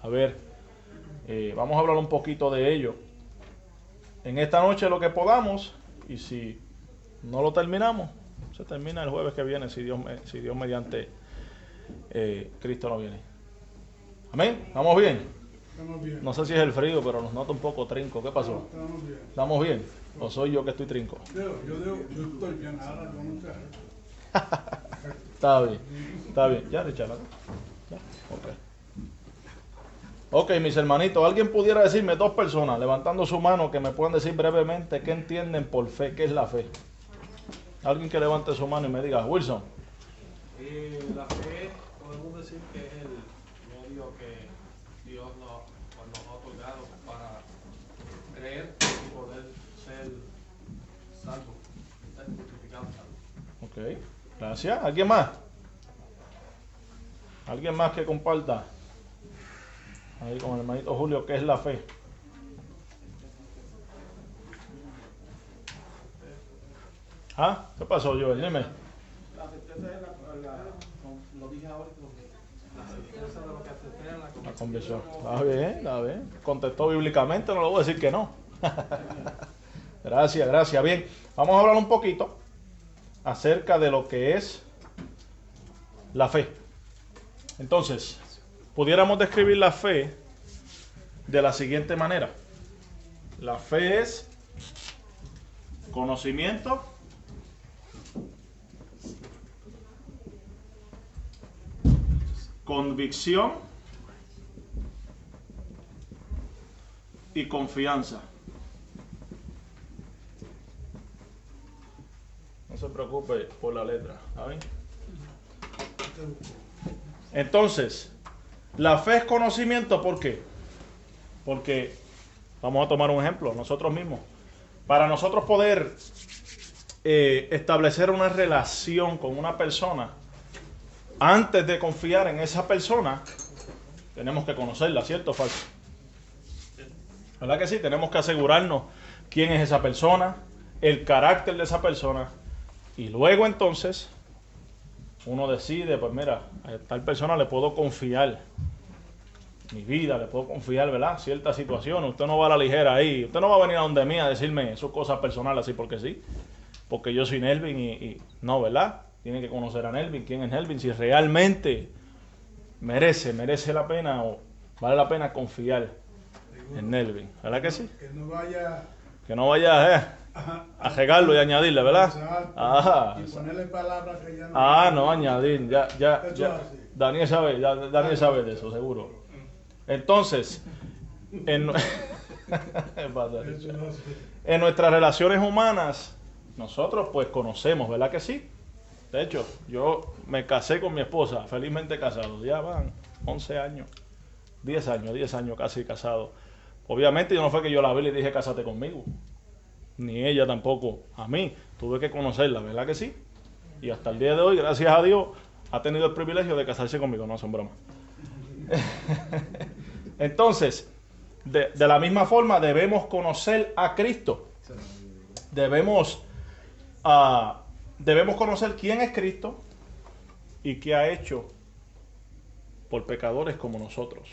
A ver, vamos a hablar un poquito de ello en esta noche lo que podamos, y si no lo terminamos, se termina el jueves que viene, si Dios mediante Cristo no viene. Amén. ¿Estamos bien? Estamos bien. No sé si es el frío, pero nos nota un poco trinco. ¿Qué pasó? Estamos bien. ¿Estamos bien? ¿O soy yo que estoy trinco? Yo estoy bien, ahora con un carro. Está bien, está bien. Ya, Richard. Ya, ok, mis hermanitos, ¿alguien pudiera decirme, dos personas, levantando su mano, que me puedan decir brevemente qué entienden por fe, qué es la fe? Alguien que levante su mano y me diga, Wilson. La fe, podemos decir que es el medio que Dios nos ha otorgado para creer y poder ser salvo, ser justificado, salvo. Ok, gracias. ¿Alguien más? ¿Alguien más que comparta? Ahí con el hermanito Julio, ¿qué es la fe? ¿Ah? ¿Qué pasó, Joel? Dime. La certeza es lo dije ahora, la certeza de lo que se espera en La convicción. Está bien, está bien. Contestó bíblicamente, no le voy a decir que no. Gracias, gracias. Bien, vamos a hablar un poquito acerca de lo que es la fe. Entonces, pudiéramos describir la fe de la siguiente manera. La fe es conocimiento, convicción y confianza. No se preocupe por la letra, ¿está bien? Entonces, la fe es conocimiento, ¿por qué? Porque, vamos a tomar un ejemplo, nosotros mismos. Para nosotros poder establecer una relación con una persona, antes de confiar en esa persona, tenemos que conocerla, ¿cierto o falso? ¿Verdad que sí? Tenemos que asegurarnos quién es esa persona, el carácter de esa persona, y luego entonces uno decide, pues mira, a tal persona le puedo confiar mi vida, le puedo confiar, ¿verdad? Ciertas situaciones. Usted no va a la ligera ahí, usted no va a venir a donde mí a decirme sus cosas personales así porque sí, porque yo soy Nelvin y no, ¿verdad? Tiene que conocer a Nelvin, quién es Nelvin, si realmente merece la pena o vale la pena confiar en Nelvin, ¿verdad que sí? Que no vaya a regarlo y añadirle, ¿verdad? Ajá. Y ponerle palabras que ya no. No, añadir, ya. Daniel sabe de eso, seguro. Entonces, en nuestras relaciones humanas, nosotros pues conocemos, ¿verdad que sí? De hecho, yo me casé con mi esposa, felizmente casado, ya van 11 años, 10 años casi casado. Obviamente no fue que yo la vi y le dije cásate conmigo, ni ella tampoco a mí, tuve que conocerla, ¿verdad que sí? Y hasta el día de hoy, gracias a Dios, ha tenido el privilegio de casarse conmigo, no son bromas. Entonces, de la misma forma debemos conocer a Cristo. Debemos conocer quién es Cristo y qué ha hecho por pecadores como nosotros.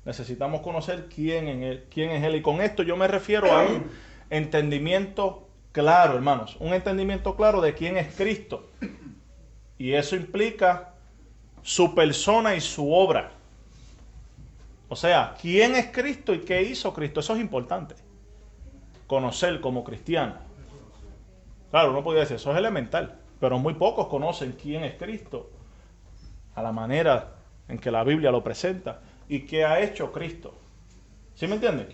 Necesitamos conocer quién es Él. Y con esto yo me refiero a un entendimiento claro, hermanos. Un entendimiento claro de quién es Cristo. Y eso implica su persona y su obra. O sea, quién es Cristo y qué hizo Cristo. Eso es importante. Conocer como cristiano. Claro, uno podría decir, eso es elemental. Pero muy pocos conocen quién es Cristo a la manera en que la Biblia lo presenta y qué ha hecho Cristo. ¿Sí me entienden?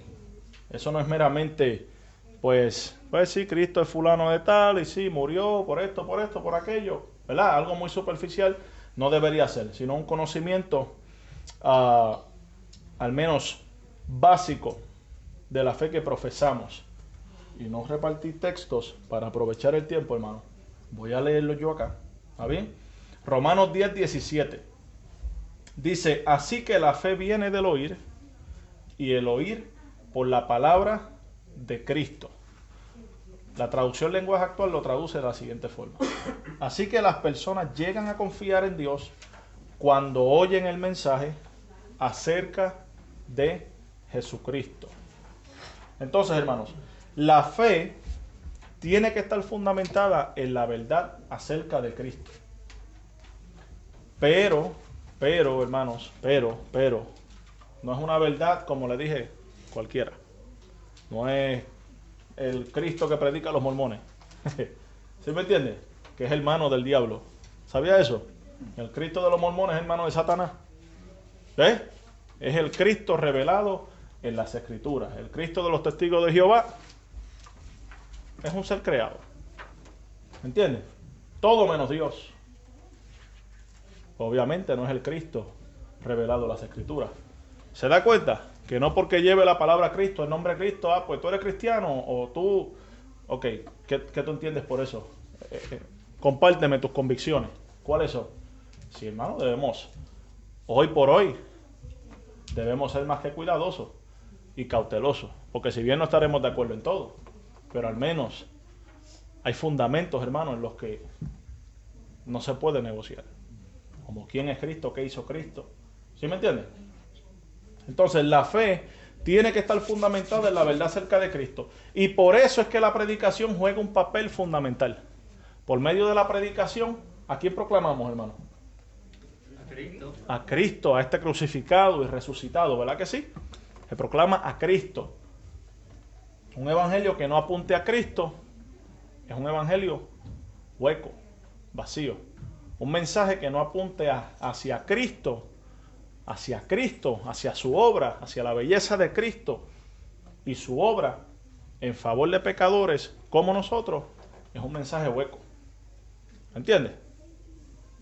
Eso no es meramente, pues sí, Cristo es fulano de tal y sí, murió por esto, por aquello. ¿Verdad? Algo muy superficial no debería ser, sino un conocimiento al menos básico de la fe que profesamos. Y no repartir textos para aprovechar el tiempo, hermano. Voy a leerlo yo acá. ¿Está bien? Romanos 10:17. Dice, así que la fe viene del oír y el oír por la palabra de Cristo. La traducción lenguaje actual lo traduce de la siguiente forma. Así que las personas llegan a confiar en Dios cuando oyen el mensaje acerca de Jesucristo. Entonces, hermanos, la fe tiene que estar fundamentada en la verdad acerca de Cristo. Pero, hermanos, no es una verdad, como le dije, cualquiera. No es el Cristo que predican los mormones. ¿Sí me entiende? Que es hermano del diablo. ¿Sabía eso? El Cristo de los mormones es hermano de Satanás. ¿Ves? Es el Cristo revelado en las Escrituras. El Cristo de los testigos de Jehová es un ser creado. ¿Entiendes? Todo menos Dios. Obviamente no es el Cristo revelado en las Escrituras. ¿Se da cuenta? Que no porque lleve la palabra Cristo, el nombre Cristo, pues tú eres cristiano o tú... Ok, ¿qué tú entiendes por eso? Compárteme tus convicciones. ¿Cuáles son? Sí, hermano, debemos, hoy por hoy, debemos ser más que cuidadosos y cautelosos. Porque si bien no estaremos de acuerdo en todo, pero al menos hay fundamentos, hermano, en los que no se puede negociar. Como quién es Cristo, qué hizo Cristo. ¿Sí me entiendes? Entonces la fe tiene que estar fundamentada en la verdad acerca de Cristo. Y por eso es que la predicación juega un papel fundamental. Por medio de la predicación, ¿a quién proclamamos, hermano? A Cristo. A Cristo, a este crucificado y resucitado, ¿verdad que sí? Se proclama a Cristo. Un evangelio que no apunte a Cristo es un evangelio hueco, vacío. Un mensaje que no apunte hacia Cristo, hacia su obra, hacia la belleza de Cristo y su obra en favor de pecadores como nosotros, es un mensaje hueco. ¿Entiendes?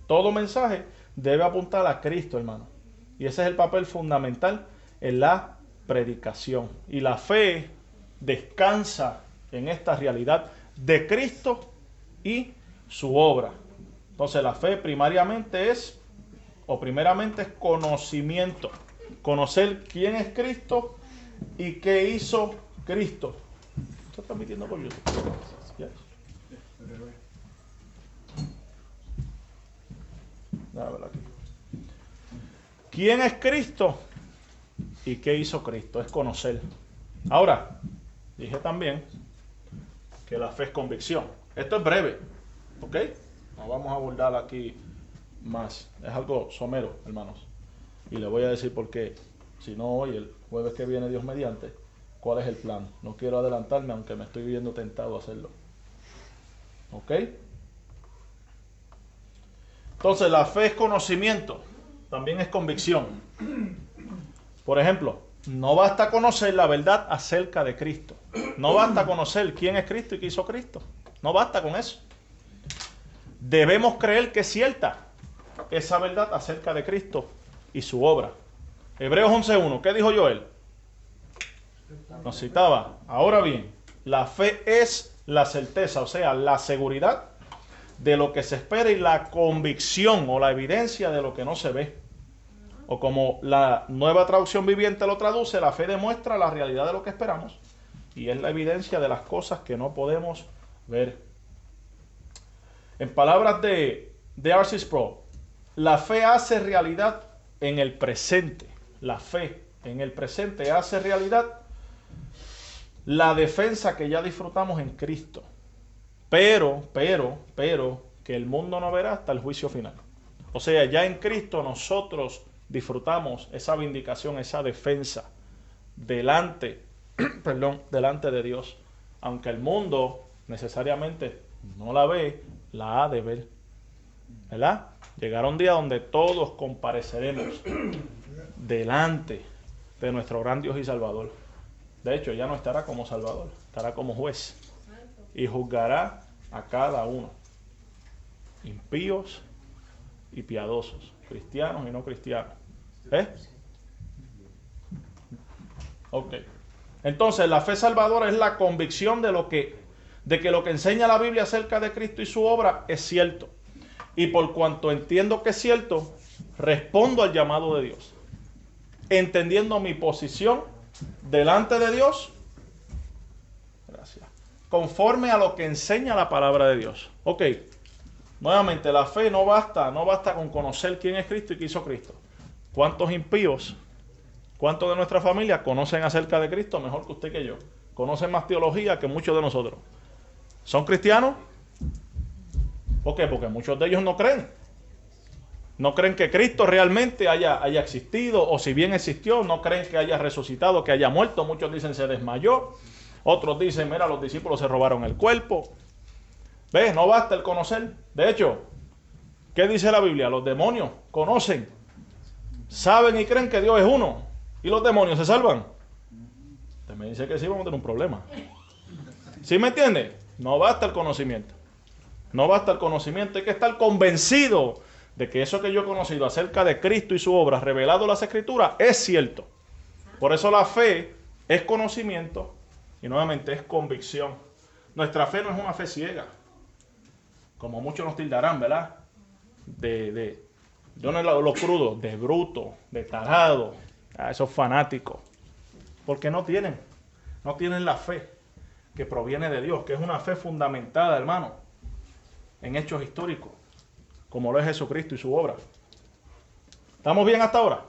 Todo mensaje debe apuntar a Cristo, hermano. Y ese es el papel fundamental en la predicación. Y la fe descansa en esta realidad de Cristo y su obra. Entonces la fe primeramente es conocimiento. Conocer quién es Cristo y qué hizo Cristo. ¿Está transmitiendo por YouTube? Yes. Aquí. ¿Quién es Cristo y qué hizo Cristo? Es conocer. Ahora, dije también que la fe es convicción. Esto es breve, ¿ok? No vamos a abordar aquí más. Es algo somero, hermanos. Y le voy a decir por qué. Si no hoy, el jueves que viene, Dios mediante, ¿cuál es el plan? No quiero adelantarme, aunque me estoy viendo tentado a hacerlo. ¿Ok? Entonces, la fe es conocimiento. También es convicción. Por ejemplo, no basta conocer la verdad acerca de Cristo. No basta conocer quién es Cristo y qué hizo Cristo. No basta con eso. Debemos creer que es cierta esa verdad acerca de Cristo y su obra. Hebreos 11.1, ¿qué dijo Joel? Nos citaba. Ahora bien, la fe es la certeza, o sea, la seguridad de lo que se espera y la convicción o la evidencia de lo que no se ve. O como la Nueva Traducción Viviente lo traduce, la fe demuestra la realidad de lo que esperamos y es la evidencia de las cosas que no podemos ver. En palabras de R.C. Sproul, la fe hace realidad en el presente. La fe en el presente hace realidad la defensa que ya disfrutamos en Cristo. Pero, que el mundo no verá hasta el juicio final. O sea, ya en Cristo nosotros disfrutamos esa vindicación, esa defensa delante de Dios. Aunque el mundo necesariamente no la ve, la ha de ver. ¿Verdad? Llegará un día donde todos compareceremos delante de nuestro gran Dios y Salvador. De hecho, ya no estará como Salvador, estará como juez. Y juzgará a cada uno. Impíos y piadosos. Cristianos y no cristianos. Ok. Entonces, la fe salvadora es la convicción de que lo que enseña la Biblia acerca de Cristo y su obra es cierto. Y por cuanto entiendo que es cierto, respondo al llamado de Dios. Entendiendo mi posición delante de Dios. Gracias. Conforme a lo que enseña la palabra de Dios. Ok. Nuevamente, la fe no basta con conocer quién es Cristo y qué hizo Cristo. ¿Cuántos impíos ¿Cuántos de nuestra familia conocen acerca de Cristo mejor que usted que yo? Conocen más teología que muchos de nosotros. ¿Son cristianos? ¿Por qué? Porque muchos de ellos no creen. No creen que Cristo realmente haya existido, o si bien existió, no creen que haya resucitado, que haya muerto. Muchos dicen se desmayó. Otros dicen, mira, los discípulos se robaron el cuerpo. ¿Ves? No basta el conocer. De hecho, ¿qué dice la Biblia? Los demonios conocen, saben y creen que Dios es uno. ¿Y los demonios se salvan? Usted me dice que sí, vamos a tener un problema. ¿Sí me entiende? No basta el conocimiento. No basta el conocimiento. Hay que estar convencido de que eso que yo he conocido acerca de Cristo y su obra, revelado en las Escrituras, es cierto. Por eso la fe es conocimiento y nuevamente es convicción. Nuestra fe no es una fe ciega, como muchos nos tildarán, ¿verdad? Yo no lo crudo, de bruto, de tarado, a esos fanáticos. Porque no tienen la fe que proviene de Dios, que es una fe fundamentada, hermano, en hechos históricos, como lo es Jesucristo y su obra. ¿Estamos bien hasta ahora?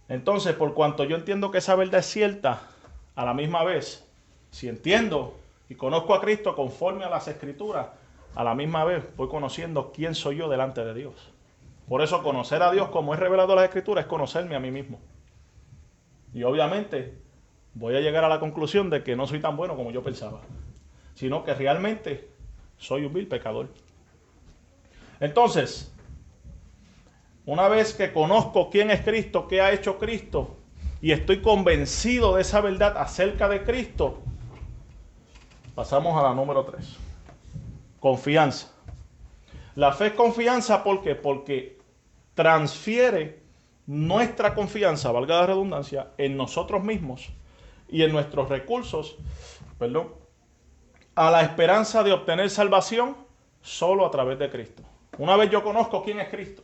Entonces, por cuanto yo entiendo que esa verdad es cierta, a la misma vez, si entiendo y conozco a Cristo conforme a las Escrituras, a la misma vez voy conociendo quién soy yo delante de Dios. Por eso conocer a Dios como es revelado en las Escrituras es conocerme a mí mismo. Y obviamente voy a llegar a la conclusión de que no soy tan bueno como yo pensaba, sino que realmente soy un vil pecador. Entonces, una vez que conozco quién es Cristo, qué ha hecho Cristo, y estoy convencido de esa verdad acerca de Cristo, pasamos a la número 3. Confianza. La fe es confianza, ¿por qué? Porque transfiere nuestra confianza, valga la redundancia, en nosotros mismos y en nuestros recursos, a la esperanza de obtener salvación solo a través de Cristo. Una vez yo conozco quién es Cristo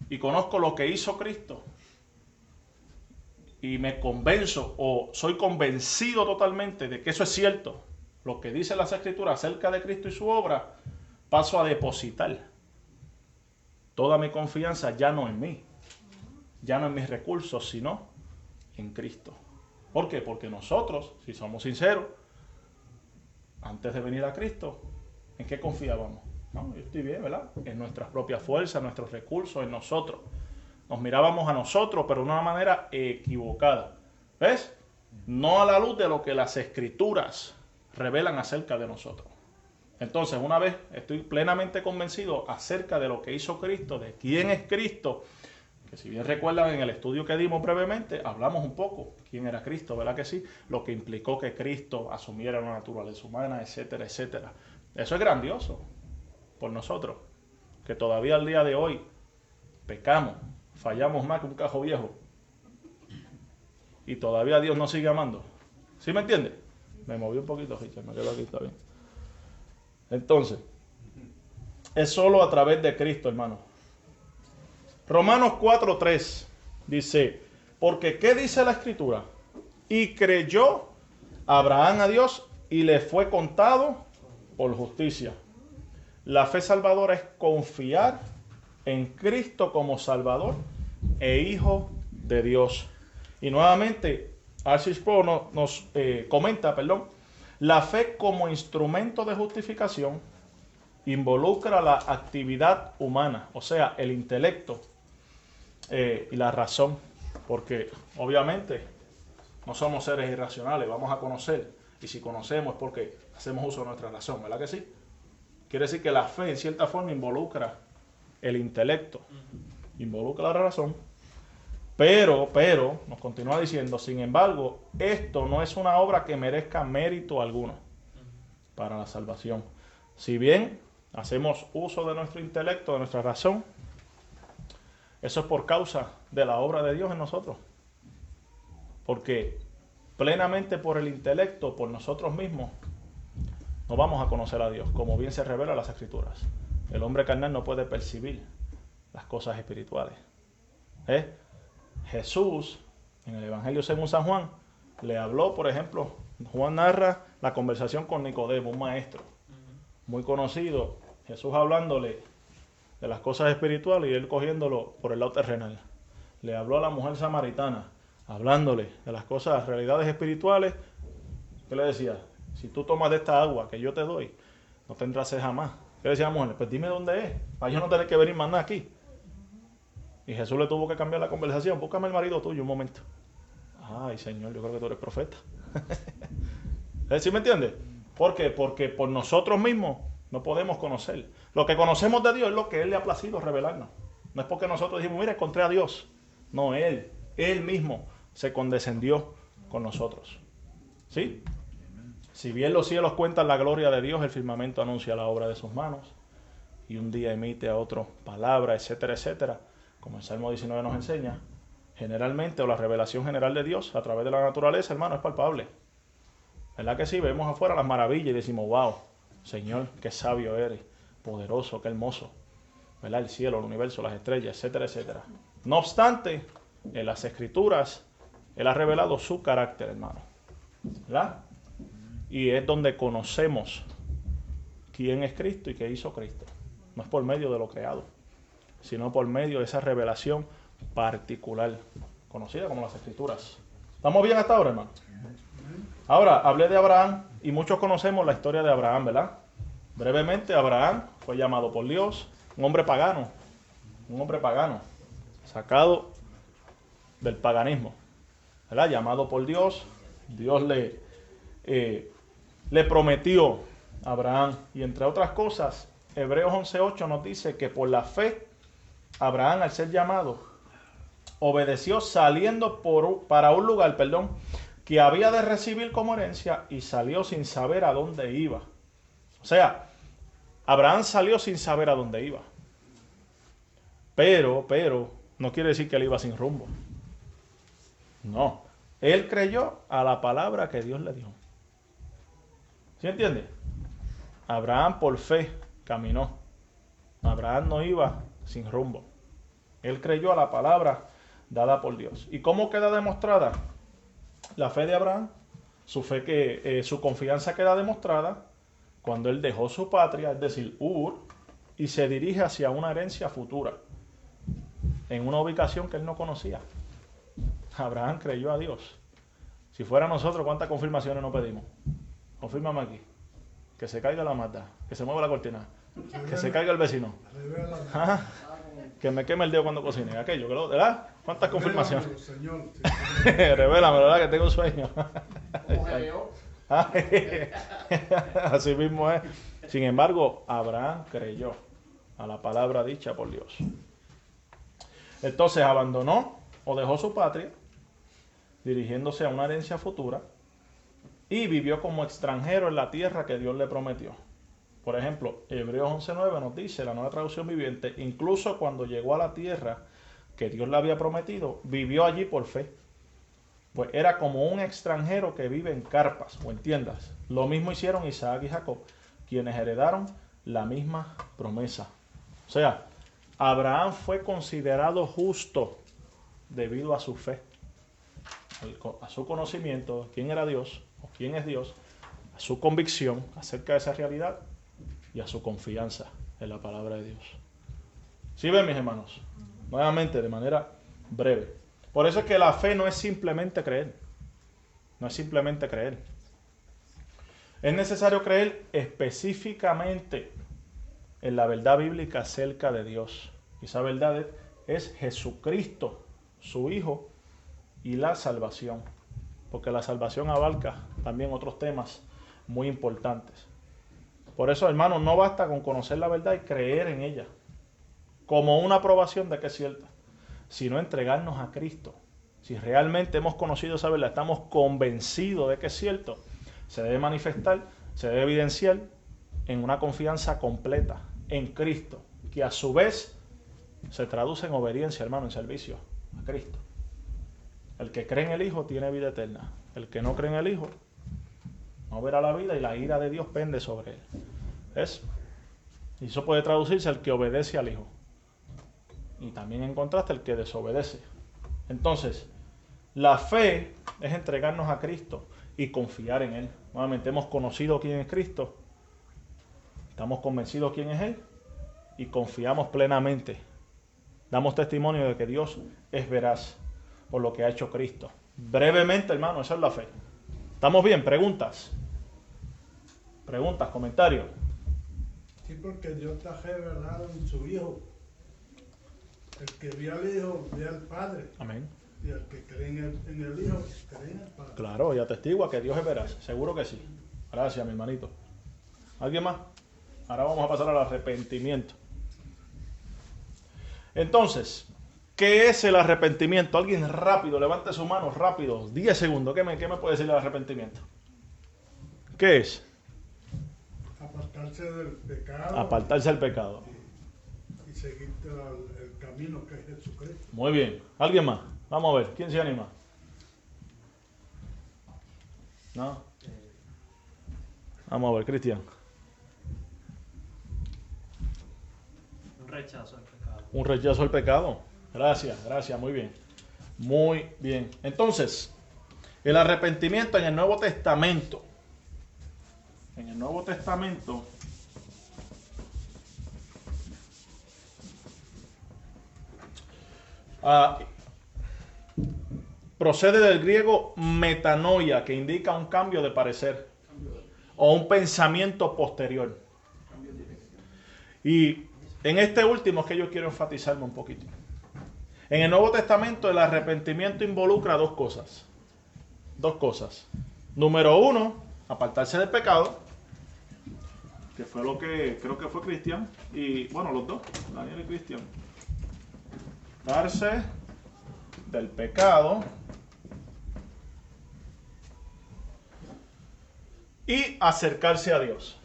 y conozco lo que hizo Cristo y me convenzo o soy convencido totalmente de que eso es cierto, lo que dice las Escrituras acerca de Cristo y su obra, paso a depositar toda mi confianza ya no en mí, ya no en mis recursos, sino en Cristo. ¿Por qué? Porque nosotros, si somos sinceros, antes de venir a Cristo, ¿en qué confiábamos? No, yo estoy bien, ¿verdad? En nuestras propias fuerzas, nuestros recursos, en nosotros. Nos mirábamos a nosotros, pero de una manera equivocada. ¿Ves? No a la luz de lo que las Escrituras revelan acerca de nosotros. Entonces, una vez estoy plenamente convencido acerca de lo que hizo Cristo, de quién es Cristo, que si bien recuerdan en el estudio que dimos brevemente, hablamos un poco quién era Cristo, ¿verdad que sí? Lo que implicó que Cristo asumiera una naturaleza humana, etcétera, etcétera. Eso es grandioso por nosotros, que todavía al día de hoy pecamos, fallamos más que un cajo viejo y todavía Dios nos sigue amando. ¿Sí me entiende? Me moví un poquito, Richard, me quedo aquí, está bien. Entonces, es solo a través de Cristo, hermano. Romanos 4:3 dice, porque ¿qué dice la Escritura? Y creyó Abraham a Dios y le fue contado por justicia. La fe salvadora es confiar en Cristo como Salvador e Hijo de Dios. Y nuevamente, R.C. Sproul nos comenta, la fe como instrumento de justificación involucra la actividad humana, o sea, el intelecto y la razón, porque obviamente no somos seres irracionales, vamos a conocer, y si conocemos es porque hacemos uso de nuestra razón, ¿verdad que sí? Quiere decir que la fe en cierta forma involucra el intelecto, involucra la razón, pero, nos continúa diciendo, sin embargo, esto no es una obra que merezca mérito alguno para la salvación. Si bien hacemos uso de nuestro intelecto, de nuestra razón, eso es por causa de la obra de Dios en nosotros. Porque plenamente por el intelecto, por nosotros mismos, no vamos a conocer a Dios, como bien se revela en las Escrituras. El hombre carnal no puede percibir las cosas espirituales. Jesús, en el Evangelio según San Juan, le habló, por ejemplo, Juan narra la conversación con Nicodemo, un maestro muy conocido. Jesús hablándole de las cosas espirituales y él cogiéndolo por el lado terrenal. Le habló a la mujer samaritana, hablándole de las cosas, realidades espirituales. ¿Qué le decía? Si tú tomas de esta agua que yo te doy, no tendrás sed jamás. ¿Qué le decía a la mujer? Pues dime dónde es, para yo no tener que venir más nada aquí. Y Jesús le tuvo que cambiar la conversación. Búscame el marido tuyo un momento. Ay, Señor, yo creo que tú eres profeta. ¿Sí me entiendes? ¿Por qué? Porque por nosotros mismos no podemos conocer. Lo que conocemos de Dios es lo que Él le ha placido revelarnos. No es porque nosotros dijimos, mira, encontré a Dios. No, Él mismo se condescendió con nosotros. ¿Sí? Si bien los cielos cuentan la gloria de Dios, el firmamento anuncia la obra de sus manos. Y un día emite a otro palabra, etcétera, etcétera. Como el Salmo 19 nos enseña, generalmente, o la revelación general de Dios a través de la naturaleza, hermano, es palpable. ¿Verdad que sí? Vemos afuera las maravillas y decimos, wow, Señor, qué sabio eres, poderoso, qué hermoso. ¿Verdad? El cielo, el universo, las estrellas, etcétera, etcétera. No obstante, en las Escrituras, Él ha revelado su carácter, hermano. ¿Verdad? Y es donde conocemos quién es Cristo y qué hizo Cristo. No es por medio de lo creado, sino por medio de esa revelación particular, conocida como las Escrituras. ¿Estamos bien hasta ahora, hermano? Ahora, hablé de Abraham y muchos conocemos la historia de Abraham, ¿verdad? Brevemente, Abraham fue llamado por Dios, un hombre pagano, sacado del paganismo, ¿verdad? Llamado por Dios, Dios le prometió a Abraham, y entre otras cosas, Hebreos 11:8 nos dice que por la fe, Abraham, al ser llamado, obedeció saliendo para un lugar, que había de recibir como herencia, y salió sin saber a dónde iba. O sea, Abraham salió sin saber a dónde iba. Pero, no quiere decir que él iba sin rumbo. No. Él creyó a la palabra que Dios le dio. ¿Sí entiende? Abraham por fe caminó. Abraham no iba sin rumbo. Él creyó a la palabra dada por Dios. ¿Y cómo queda demostrada la fe de Abraham? Su confianza queda demostrada cuando él dejó su patria, es decir, Ur, y se dirige hacia una herencia futura, en una ubicación que él no conocía. Abraham creyó a Dios. Si fuera nosotros, ¿cuántas confirmaciones nos pedimos? Confírmame aquí. Que se caiga la mata, que se mueva la cortina, que se caiga el vecino. Ajá. Que me queme el dedo cuando cocine. Aquello, ¿verdad? ¿Cuántas confirmaciones? Señor. Revélame, ¿verdad? Que tengo un sueño. ¿Cómo se vio? Así mismo es. Sin embargo, Abraham creyó a la palabra dicha por Dios. Entonces abandonó o dejó su patria, dirigiéndose a una herencia futura, y vivió como extranjero en la tierra que Dios le prometió. Por ejemplo, Hebreos 11:9 nos dice, la Nueva Traducción Viviente, incluso cuando llegó a la tierra que Dios le había prometido, vivió allí por fe. Pues era como un extranjero que vive en carpas o en tiendas. Lo mismo hicieron Isaac y Jacob, quienes heredaron la misma promesa. O sea, Abraham fue considerado justo debido a su fe, a su conocimiento de quién era Dios o quién es Dios, a su convicción acerca de esa realidad y a su confianza en la palabra de Dios. ¿Sí ven, mis hermanos? Nuevamente, de manera breve. Por eso es que la fe no es simplemente creer. No es simplemente creer. Es necesario creer específicamente en la verdad bíblica acerca de Dios. Y esa verdad es Jesucristo, su Hijo, y la salvación. Porque la salvación abarca también otros temas muy importantes. Por eso, hermanos, no basta con conocer la verdad y creer en ella como una aprobación de que es cierta, sino entregarnos a Cristo. Si realmente hemos conocido esa verdad, estamos convencidos de que es cierto, se debe manifestar, se debe evidenciar en una confianza completa en Cristo, que a su vez se traduce en obediencia, hermano, en servicio a Cristo. El que cree en el Hijo tiene vida eterna. El que no cree en el Hijo no verá la vida y la ira de Dios pende sobre él. ¿Ves? Y eso puede traducirse al que obedece al Hijo. Y también en contraste el que desobedece. Entonces, la fe es entregarnos a Cristo y confiar en Él. Nuevamente, hemos conocido quién es Cristo, estamos convencidos quién es Él, y confiamos plenamente. Damos testimonio de que Dios es veraz por lo que ha hecho Cristo. Brevemente, hermano, esa es la fe. ¿Estamos bien? ¿Preguntas? ¿Preguntas? ¿Comentarios? Sí, porque Dios está revelado en su Hijo. El que vio al Hijo, ve al Padre. Amén. Y el que cree en el Hijo, cree en el Padre. Claro, y atestigua que Dios es veraz. Seguro que sí. Gracias, mi hermanito. ¿Alguien más? Ahora vamos a pasar al arrepentimiento. Entonces, ¿qué es el arrepentimiento? Alguien rápido, levante su mano rápido. 10 segundos. ¿Qué me puede decir el arrepentimiento? ¿Qué es? Apartarse del pecado. Apartarse del pecado. Y seguir el camino que es Jesucristo. Muy bien. ¿Alguien más? Vamos a ver. ¿Quién se anima? ¿No? Vamos a ver, Cristian. Un rechazo al pecado. Un rechazo al pecado. Gracias, muy bien. Muy bien. Entonces, el arrepentimiento en el Nuevo Testamento. En el Nuevo Testamento procede del griego metanoia, que indica un cambio de parecer o un pensamiento posterior. Y en este último es que yo quiero enfatizarme un poquito. En el Nuevo Testamento el arrepentimiento involucra dos cosas. Dos cosas. Número uno, apartarse del pecado, que fue lo que creo que fue Cristian, y bueno, los dos, Daniel y Cristian. Darse del pecado y acercarse a Dios.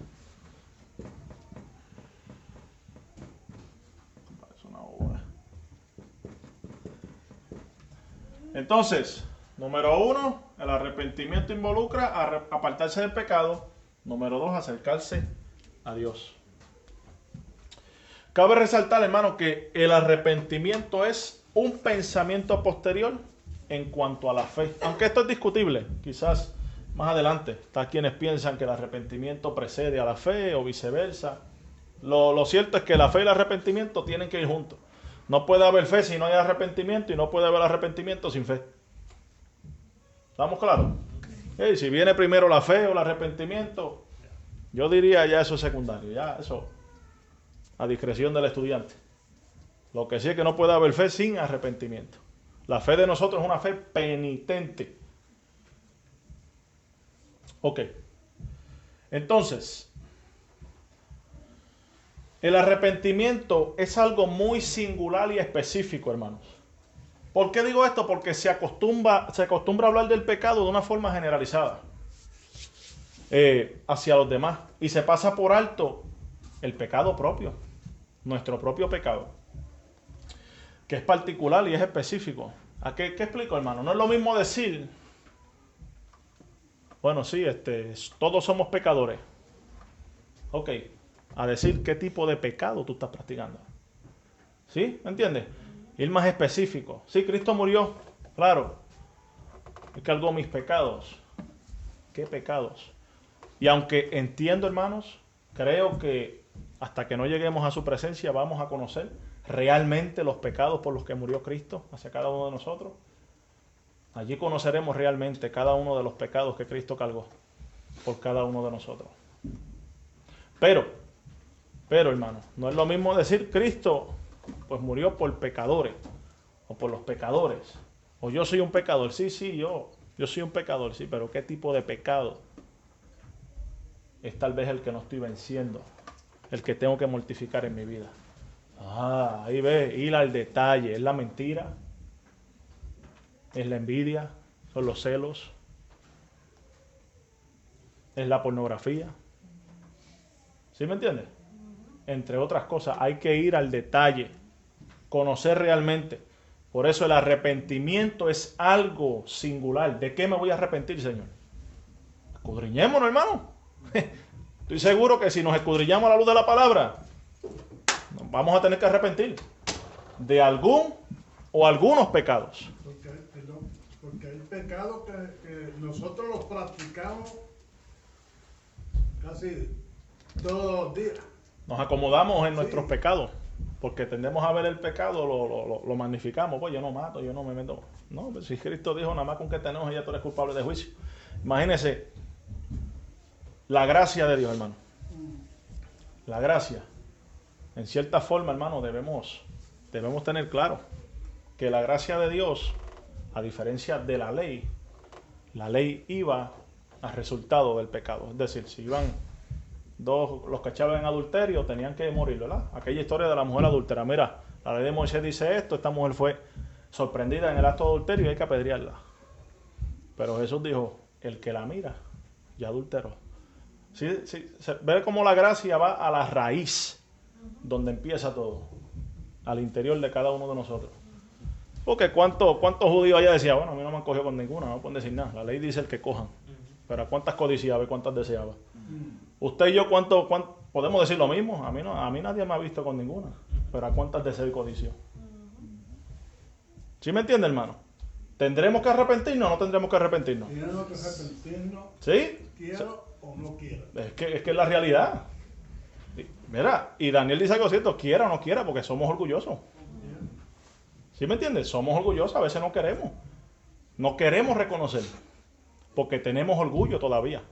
Entonces, número uno, el arrepentimiento involucra apartarse del pecado. Número dos, acercarse a Dios. Cabe resaltar, hermano, que el arrepentimiento es un pensamiento posterior en cuanto a la fe. Aunque esto es discutible, quizás más adelante. Está quienes piensan que el arrepentimiento precede a la fe o viceversa. Lo cierto es que la fe y el arrepentimiento tienen que ir juntos. No puede haber fe si no hay arrepentimiento y no puede haber arrepentimiento sin fe. ¿Estamos claros? Hey, si viene primero la fe o el arrepentimiento, yo diría ya eso es secundario. Ya eso a discreción del estudiante. Lo que sí es que no puede haber fe sin arrepentimiento. La fe de nosotros es una fe penitente. Ok. Entonces, el arrepentimiento es algo muy singular y específico, hermanos. ¿Por qué digo esto? Porque se acostumbra a hablar del pecado de una forma generalizada hacia los demás. Y se pasa por alto el pecado propio, nuestro propio pecado, que es particular y es específico. ¿A qué explico, hermano? No es lo mismo decir, bueno, sí, todos somos pecadores. Ok. A decir qué tipo de pecado tú estás practicando. ¿Sí? ¿Me entiendes? Ir más específico. Sí, Cristo murió. Claro. Él cargó mis pecados. ¿Qué pecados? Y aunque entiendo, hermanos, creo que hasta que no lleguemos a su presencia vamos a conocer realmente los pecados por los que murió Cristo hacia cada uno de nosotros. Allí conoceremos realmente cada uno de los pecados que Cristo cargó por cada uno de nosotros. Pero, hermano, no es lo mismo decir Cristo pues murió por pecadores o por los pecadores. O yo soy un pecador. Sí, yo soy un pecador, sí, pero ¿qué tipo de pecado? Es tal vez el que no estoy venciendo, el que tengo que mortificar en mi vida. Ahí ves, ir al detalle. Es la mentira, es la envidia, son los celos, es la pornografía. ¿Sí me entiendes? Entre otras cosas, hay que ir al detalle, conocer realmente. Por eso el arrepentimiento es algo singular. ¿De qué me voy a arrepentir, Señor? Escudriñémonos, hermano. Estoy seguro que si nos escudriñamos a la luz de la palabra, nos vamos a tener que arrepentir de algún o algunos pecados. Porque hay pecados que nosotros los practicamos casi todos los días. Nos acomodamos en nuestros pecados, porque tendemos a ver el pecado, lo magnificamos. Pues yo no mato, yo no me meto. No, pues si Cristo dijo, nada más con que te enojes ya tú eres culpable de juicio. Imagínese la gracia de Dios, hermano. La gracia. En cierta forma, hermano, debemos tener claro que la gracia de Dios, a diferencia de la ley iba al resultado del pecado. Es decir, si iban dos, los que echaban en adulterio, tenían que morir, ¿verdad? Aquella historia de la mujer adúltera. Mira, la ley de Moisés dice esto, esta mujer fue sorprendida en el acto de adulterio y hay que apedrearla. Pero Jesús dijo, el que la mira, ya adulteró. ¿Sí? Se ve cómo la gracia va a la raíz, donde empieza todo, al interior de cada uno de nosotros. Porque cuántos judíos allá decían, bueno, a mí no me han cogido con ninguna, no pueden decir nada. La ley dice el que cojan. Pero ¿a cuántas codiciaba y cuántas deseaba? Usted y yo, ¿cuánto podemos decir lo mismo? A mí nadie me ha visto con ninguna. Pero ¿a cuántas deseo y codicio? ¿Sí me entiende, hermano? ¿Tendremos que arrepentirnos o no tendremos que arrepentirnos? Tenemos que arrepentirnos. ¿Sí? Quiero o no quiero. Es que es la realidad. Mira, y Daniel dice algo cierto, quiera o no quiera, porque somos orgullosos. ¿Sí me entiendes? Somos orgullosos, a veces no queremos. No queremos reconocer, porque tenemos orgullo todavía.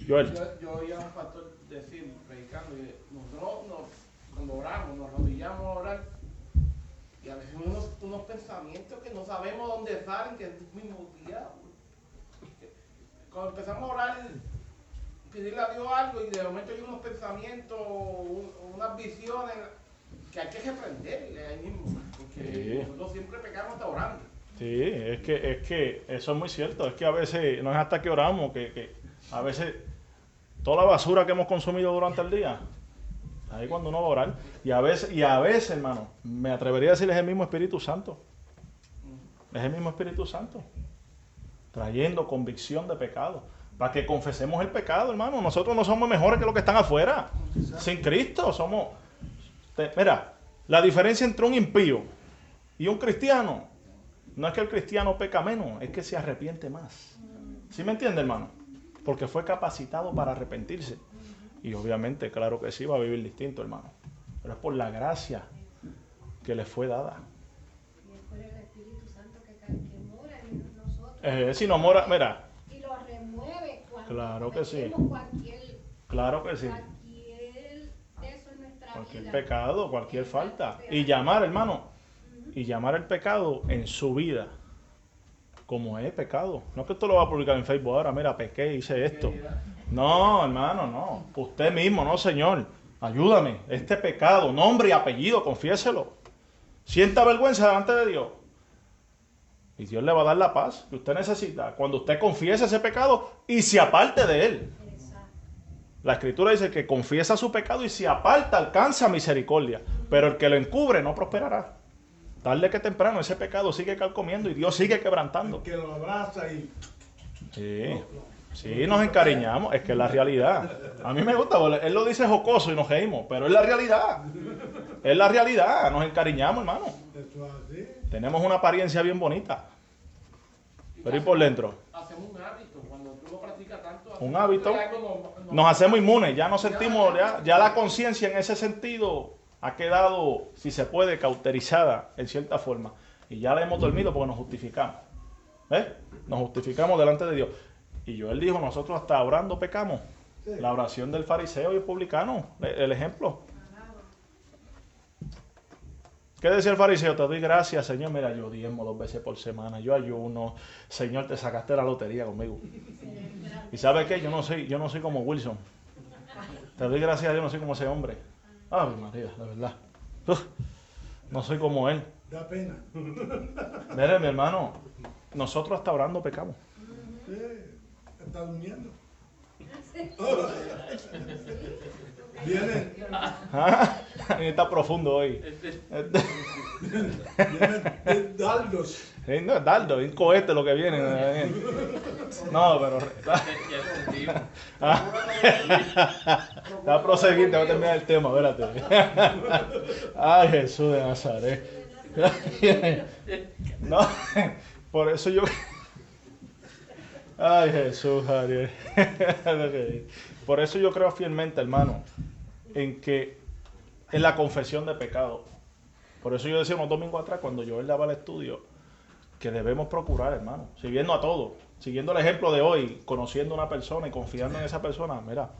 Joel. Yo oía a un pastor decir, predicando, y nosotros cuando oramos, nos arrodillamos a orar, y a veces unos pensamientos que no sabemos dónde salen, que es el mismo día. Cuando empezamos a orar, pedirle a Dios algo, y de momento hay unos pensamientos, unas visiones, que hay que reprenderle ahí mismo, porque nosotros siempre pecamos hasta orando. Sí, es que eso es muy cierto, es que a veces, no es hasta que oramos, que a veces toda la basura que hemos consumido durante el día, ahí cuando uno va a orar, y a veces, hermano, me atrevería a decir, es el mismo Espíritu Santo, es el mismo Espíritu Santo, trayendo convicción de pecado, para que confesemos el pecado, hermano. Nosotros no somos mejores que los que están afuera, sin Cristo somos... Mira, la diferencia entre un impío y un cristiano, no es que el cristiano peca menos, es que se arrepiente más. ¿Sí me entiende, hermano? Porque fue capacitado para arrepentirse. Y obviamente, claro que sí, va a vivir distinto, hermano. Pero es por la gracia que le fue dada. Y es por el Espíritu Santo que mora en nosotros. Si no mora, mira. Y lo remueve cuando Claro que sí. Claro que sí. Cualquier vida. pecado, cualquier falta. Y llamar, hermano, y llamar el pecado en su vida como es pecado. No es que esto lo va a publicar en Facebook ahora, mira, pequé, hice esto. No, hermano, no. Usted mismo, no, Señor. Ayúdame. Este pecado, nombre y apellido, confiéselo. Sienta vergüenza delante de Dios. Y Dios le va a dar la paz que usted necesita cuando usted confiese ese pecado y se aparte de él. La Escritura dice que confiesa su pecado y se aparta, alcanza misericordia. Pero el que lo encubre no prosperará. Tarde que temprano ese pecado sigue carcomiendo y Dios sigue quebrantando. El que lo abraza y... Sí, nos encariñamos. Es que es la realidad. A mí me gusta, él lo dice jocoso y nos reímos, pero es la realidad. Es la realidad. Nos encariñamos, hermano. Eso es así. Tenemos una apariencia bien bonita. Pero ¿y por dentro? Hacemos un hábito. Cuando tú lo practicas tanto... Un hábito. Nos hacemos inmunes. Ya nos sentimos... Ya la conciencia en ese sentido ha quedado, si se puede, cauterizada en cierta forma. Y ya la hemos dormido porque nos justificamos. Nos justificamos delante de Dios. Y Joel dijo, nosotros hasta orando pecamos. Sí. La oración del fariseo y el publicano, el ejemplo. ¿Qué decía el fariseo? Te doy gracias, Señor. Mira, yo diezmo 2 veces por semana. Yo ayuno. Señor, te sacaste la lotería conmigo. ¿Y sabes qué? Yo no soy como Wilson. Te doy gracias a Dios, no soy como ese hombre. Ay, María, de verdad. No soy como él. Da pena. Mire, mi hermano, nosotros hasta orando pecamos. Sí, está durmiendo. Viene. Está profundo hoy. Viene dardos. No es dardo, es un cohete lo que viene. No, pero... Está proseguir, te voy a terminar el tema, espérate. Ay, Jesús de Nazaret. No, por eso yo... Ay, Jesús, Ariel. Por eso yo creo fielmente, hermano, en la confesión de pecado. Por eso yo decía unos domingos atrás, cuando yo daba el estudio, que debemos procurar, hermano, siguiendo a todos, siguiendo el ejemplo de hoy, conociendo a una persona y confiando en esa persona, mira,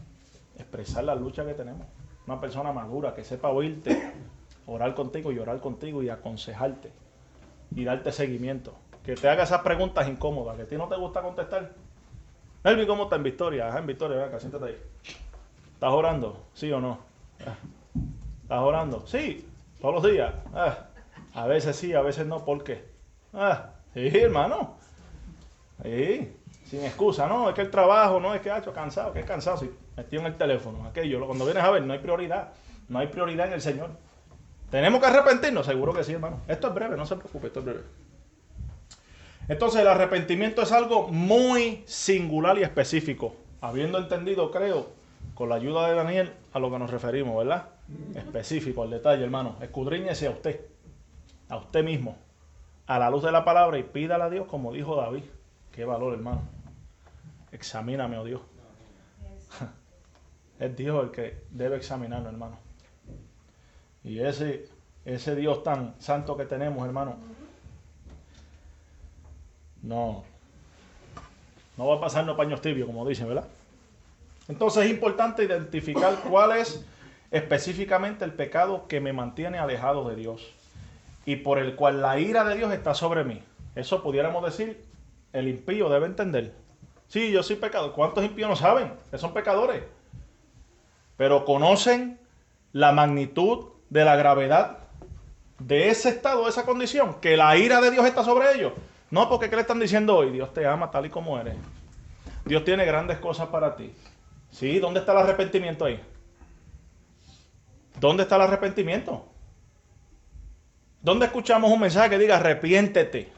expresar la lucha que tenemos. Una persona madura que sepa oírte, orar contigo y orar contigo y aconsejarte y darte seguimiento. Que te haga esas preguntas incómodas, que a ti no te gusta contestar. Elvi, ¿cómo está en Victoria? Ajá, en Victoria, ven acá, siéntate ahí. ¿Estás orando? ¿Sí o no? ¿Estás orando? Sí, todos los días. A veces sí, a veces no. ¿Por qué? Sí, hermano. Sí, sin excusa. No, es que el trabajo, no, es que cansado, que es cansado. Sí, metido en el teléfono. Aquello, cuando vienes a ver, no hay prioridad. No hay prioridad en el Señor. ¿Tenemos que arrepentirnos? Seguro que sí, hermano. Esto es breve, no se preocupe, esto es breve. Entonces, el arrepentimiento es algo muy singular y específico. Habiendo entendido, creo, con la ayuda de Daniel, a lo que nos referimos, ¿verdad? Específico, al detalle, hermano. Escudriñese a usted mismo, a la luz de la palabra y pídale a Dios como dijo David. Qué valor, hermano. Examíname, oh Dios. Es Dios el que debe examinarnos, hermano. Y ese Dios tan santo que tenemos, hermano, no va a pasarnos paños tibios, como dicen, ¿verdad? Entonces es importante identificar cuál es específicamente el pecado que me mantiene alejado de Dios y por el cual la ira de Dios está sobre mí. Eso pudiéramos decir, el impío debe entender. Sí, yo soy pecador. ¿Cuántos impíos no saben que son pecadores? Pero conocen la magnitud de la gravedad de ese estado, de esa condición, que la ira de Dios está sobre ellos. No, porque ¿qué le están diciendo hoy? Dios te ama tal y como eres. Dios tiene grandes cosas para ti. Sí, ¿dónde está el arrepentimiento ahí? ¿Dónde está el arrepentimiento? ¿Dónde escuchamos un mensaje que diga arrepiéntete?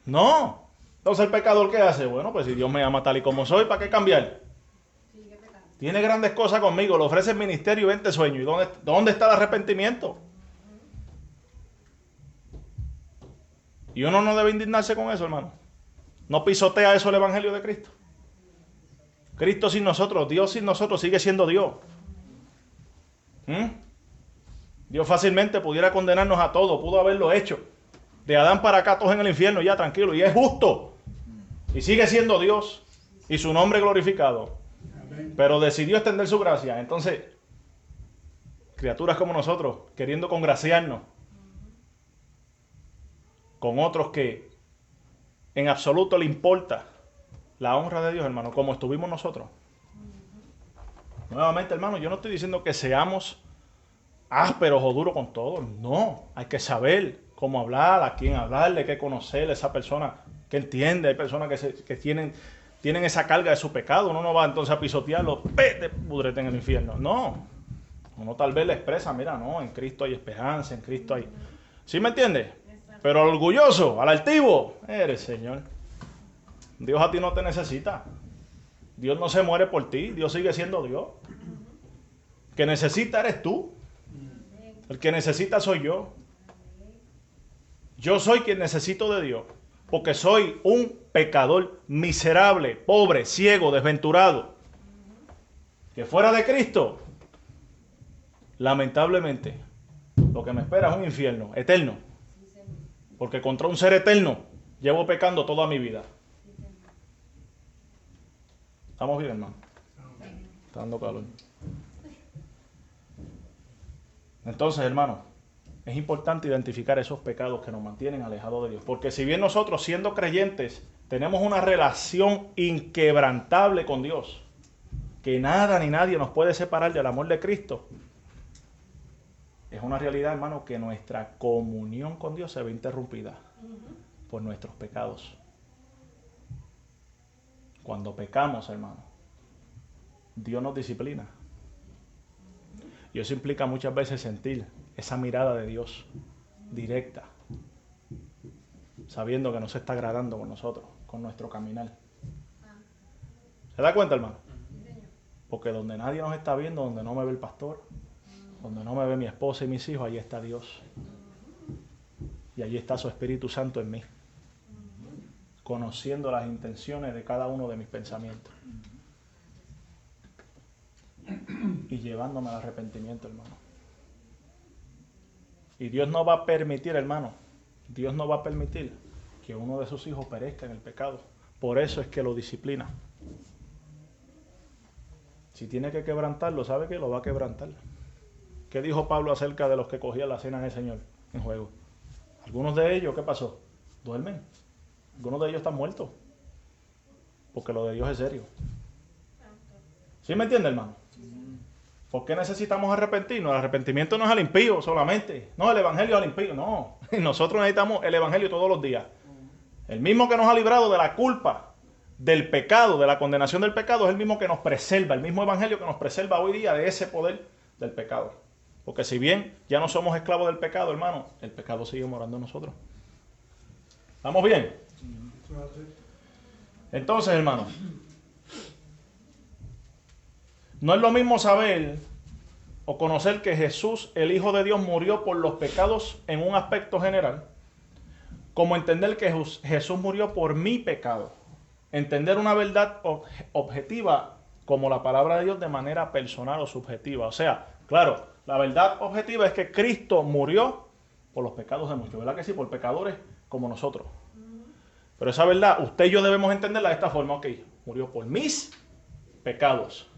No. Entonces el pecador, ¿qué hace? Bueno, pues si Dios me ama tal y como soy, ¿para qué cambiar? Tiene grandes cosas conmigo, le ofrece el ministerio y 20 sueños. ¿Y dónde está el arrepentimiento? Y uno no debe indignarse con eso, hermano. No pisotea eso el Evangelio de Cristo. Cristo sin nosotros, Dios sin nosotros sigue siendo Dios. Dios fácilmente pudiera condenarnos a todos, pudo haberlo hecho. De Adán para acá todos en el infierno, ya tranquilo, y es justo. Y sigue siendo Dios y su nombre glorificado. Pero decidió extender su gracia. Entonces, criaturas como nosotros, queriendo congraciarnos con otros que en absoluto le importa la honra de Dios, hermano, como estuvimos nosotros. Nuevamente, hermano, yo no estoy diciendo que seamos ásperos o duros con todos. No, hay que saber cómo hablar, a quién hablarle, qué conocer a esa persona que entiende. Hay personas que tienen esa carga de su pecado. Uno no va entonces a pisotearlo, vete, pudrete en el infierno. No, uno tal vez le expresa, mira, no, en Cristo hay esperanza, en Cristo hay... ¿Sí me entiende? Pero al orgulloso, al altivo, eres Señor. Dios a ti no te necesita. Dios no se muere por ti, Dios sigue siendo Dios. El que necesita eres tú. El que necesita soy yo. Yo soy quien necesito de Dios, porque soy un pecador miserable, pobre, ciego, desventurado, que fuera de Cristo, lamentablemente, lo que me espera es un infierno eterno, porque contra un ser eterno llevo pecando toda mi vida. ¿Estamos bien, hermano? Está dando calor. Entonces, hermano, es importante identificar esos pecados que nos mantienen alejados de Dios. Porque si bien nosotros, siendo creyentes, tenemos una relación inquebrantable con Dios, que nada ni nadie nos puede separar del amor de Cristo, es una realidad, hermano, que nuestra comunión con Dios se ve interrumpida por nuestros pecados. Cuando pecamos, hermano, Dios nos disciplina. Y eso implica muchas veces sentir esa mirada de Dios directa, sabiendo que no se está agradando con nosotros, con nuestro caminar. ¿Se da cuenta, hermano? Porque donde nadie nos está viendo, donde no me ve el pastor, donde no me ve mi esposa y mis hijos, allí está Dios. Y allí está su Espíritu Santo en mí, conociendo las intenciones de cada uno de mis pensamientos. llevándome al arrepentimiento, hermano. Y Dios no va a permitir, hermano, Dios no va a permitir que uno de sus hijos perezca en el pecado. Por eso es que lo disciplina. Si tiene que quebrantarlo, ¿sabe qué? Lo va a quebrantar. ¿Qué dijo Pablo acerca de los que cogían la cena del Señor en juego? Algunos de ellos, ¿qué pasó? Duermen. Algunos de ellos están muertos. Porque lo de Dios es serio. ¿Sí me entiende, hermano? ¿Por qué necesitamos arrepentirnos? El arrepentimiento no es al impío solamente. No, el evangelio es al impío. No. Nosotros necesitamos el evangelio todos los días. El mismo que nos ha librado de la culpa, del pecado, de la condenación del pecado, es el mismo que nos preserva. El mismo evangelio que nos preserva hoy día de ese poder del pecado. Porque si bien ya no somos esclavos del pecado, hermano, el pecado sigue morando en nosotros. ¿Estamos bien? Entonces, hermano, no es lo mismo saber o conocer que Jesús, el Hijo de Dios, murió por los pecados en un aspecto general, como entender que Jesús murió por mi pecado. Entender una verdad objetiva como la palabra de Dios de manera personal o subjetiva. O sea, claro, la verdad objetiva es que Cristo murió por los pecados de muchos, ¿verdad que sí? Por pecadores como nosotros. Pero esa verdad, usted y yo debemos entenderla de esta forma. Ok, murió por mis pecados.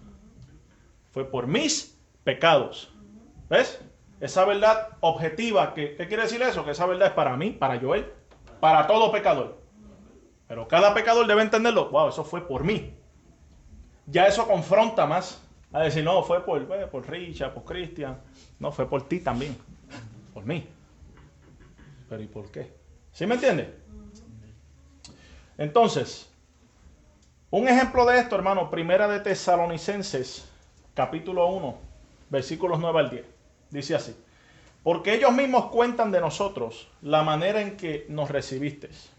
Fue por mis pecados. ¿Ves? Esa verdad objetiva, ¿qué quiere decir eso? Que esa verdad es para mí, para Joel, para todo pecador. Pero cada pecador debe entenderlo. Wow, eso fue por mí. Ya eso confronta más. A decir, no, fue por Richard, por Cristian. No, fue por ti también. Por mí. Pero ¿y por qué? ¿Sí me entiende? Entonces, un ejemplo de esto, hermano, Primera de Tesalonicenses, capítulo 1, versículos 9 al 10. Dice así: porque ellos mismos cuentan de nosotros la manera en que nos recibisteis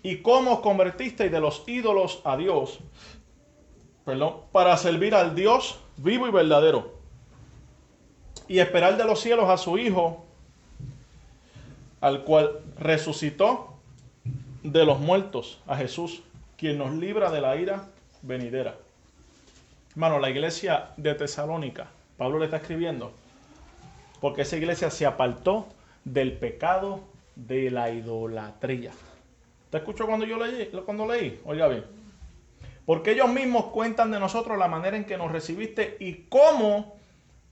y cómo os convertisteis de los ídolos a Dios, para servir al Dios vivo y verdadero, y esperar de los cielos a su Hijo, al cual resucitó de los muertos, a Jesús, quien nos libra de la ira venidera. Hermano, la iglesia de Tesalónica, Pablo le está escribiendo, porque esa iglesia se apartó del pecado de la idolatría. ¿Te escuchó cuando leí? Oiga bien. Porque ellos mismos cuentan de nosotros la manera en que nos recibiste y cómo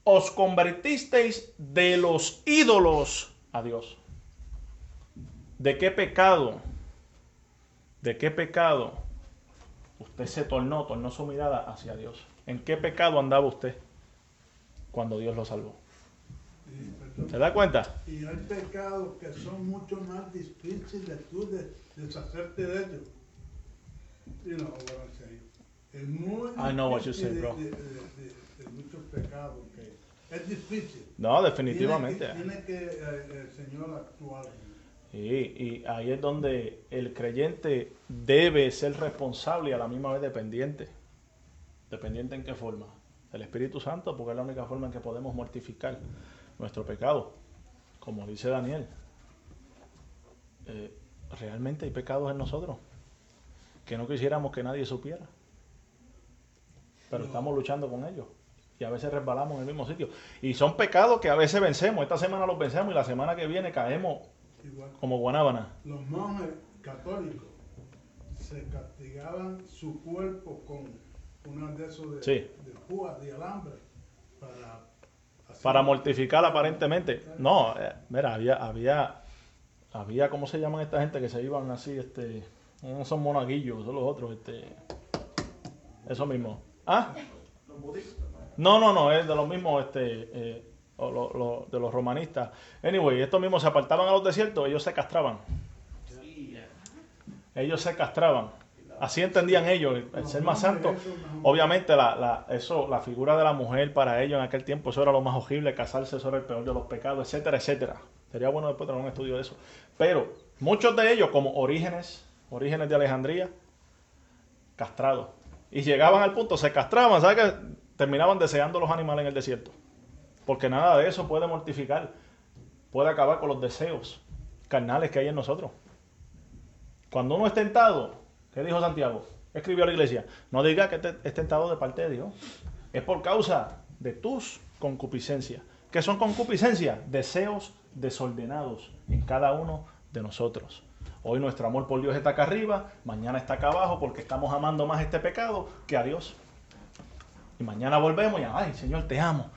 os convertisteis de los ídolos a Dios. ¿De qué pecado? ¿De qué pecado usted se tornó su mirada hacia Dios? ¿En qué pecado andaba usted cuando Dios lo salvó? ¿Se da cuenta? Y hay pecados que son mucho más difíciles tú de deshacerte de ellos. You know what I'm saying. Es muy I know what you're saying, bro. de muchos pecados que es difícil. No, definitivamente. Tiene que el Señor actuar. Y ahí es donde el creyente debe ser responsable y a la misma vez dependiente. ¿Dependiente en qué forma? El Espíritu Santo, porque es la única forma en que podemos mortificar nuestro pecado. Como dice Daniel, realmente hay pecados en nosotros que no quisiéramos que nadie supiera. Pero estamos luchando con ellos. Y a veces resbalamos en el mismo sitio. Y son pecados que a veces vencemos. Esta semana los vencemos y la semana que viene caemos Igual. como guanábana. Los monjes católicos se castigaban su cuerpo con una de esos de púas de alambre para mortificar aparentemente. No, mira, había ¿cómo se llaman esta gente que se iban así? No son monaguillos, son los otros, eso mismo. ¿Ah? No, es de los mismos, de los romanistas. Anyway, estos mismos se apartaban a los desiertos, ellos se castraban. Ellos se castraban. Así entendían ellos, el ser más santo. Obviamente la figura de la mujer para ellos en aquel tiempo, eso era lo más horrible, casarse, eso era el peor de los pecados, etcétera, etcétera. Sería bueno después tener un estudio de eso. Pero muchos de ellos, como Orígenes de Alejandría, castrados. Y llegaban al punto, se castraban, ¿sabes qué? Terminaban deseando los animales en el desierto. Porque nada de eso puede mortificar, puede acabar con los deseos carnales que hay en nosotros. Cuando uno es tentado, ¿qué dijo Santiago? Escribió a la iglesia, no diga que es tentado de parte de Dios. Es por causa de tus concupiscencias. ¿Qué son concupiscencias? Deseos desordenados en cada uno de nosotros. Hoy nuestro amor por Dios está acá arriba, mañana está acá abajo porque estamos amando más este pecado que a Dios. Y mañana volvemos y, ay, Señor, te amo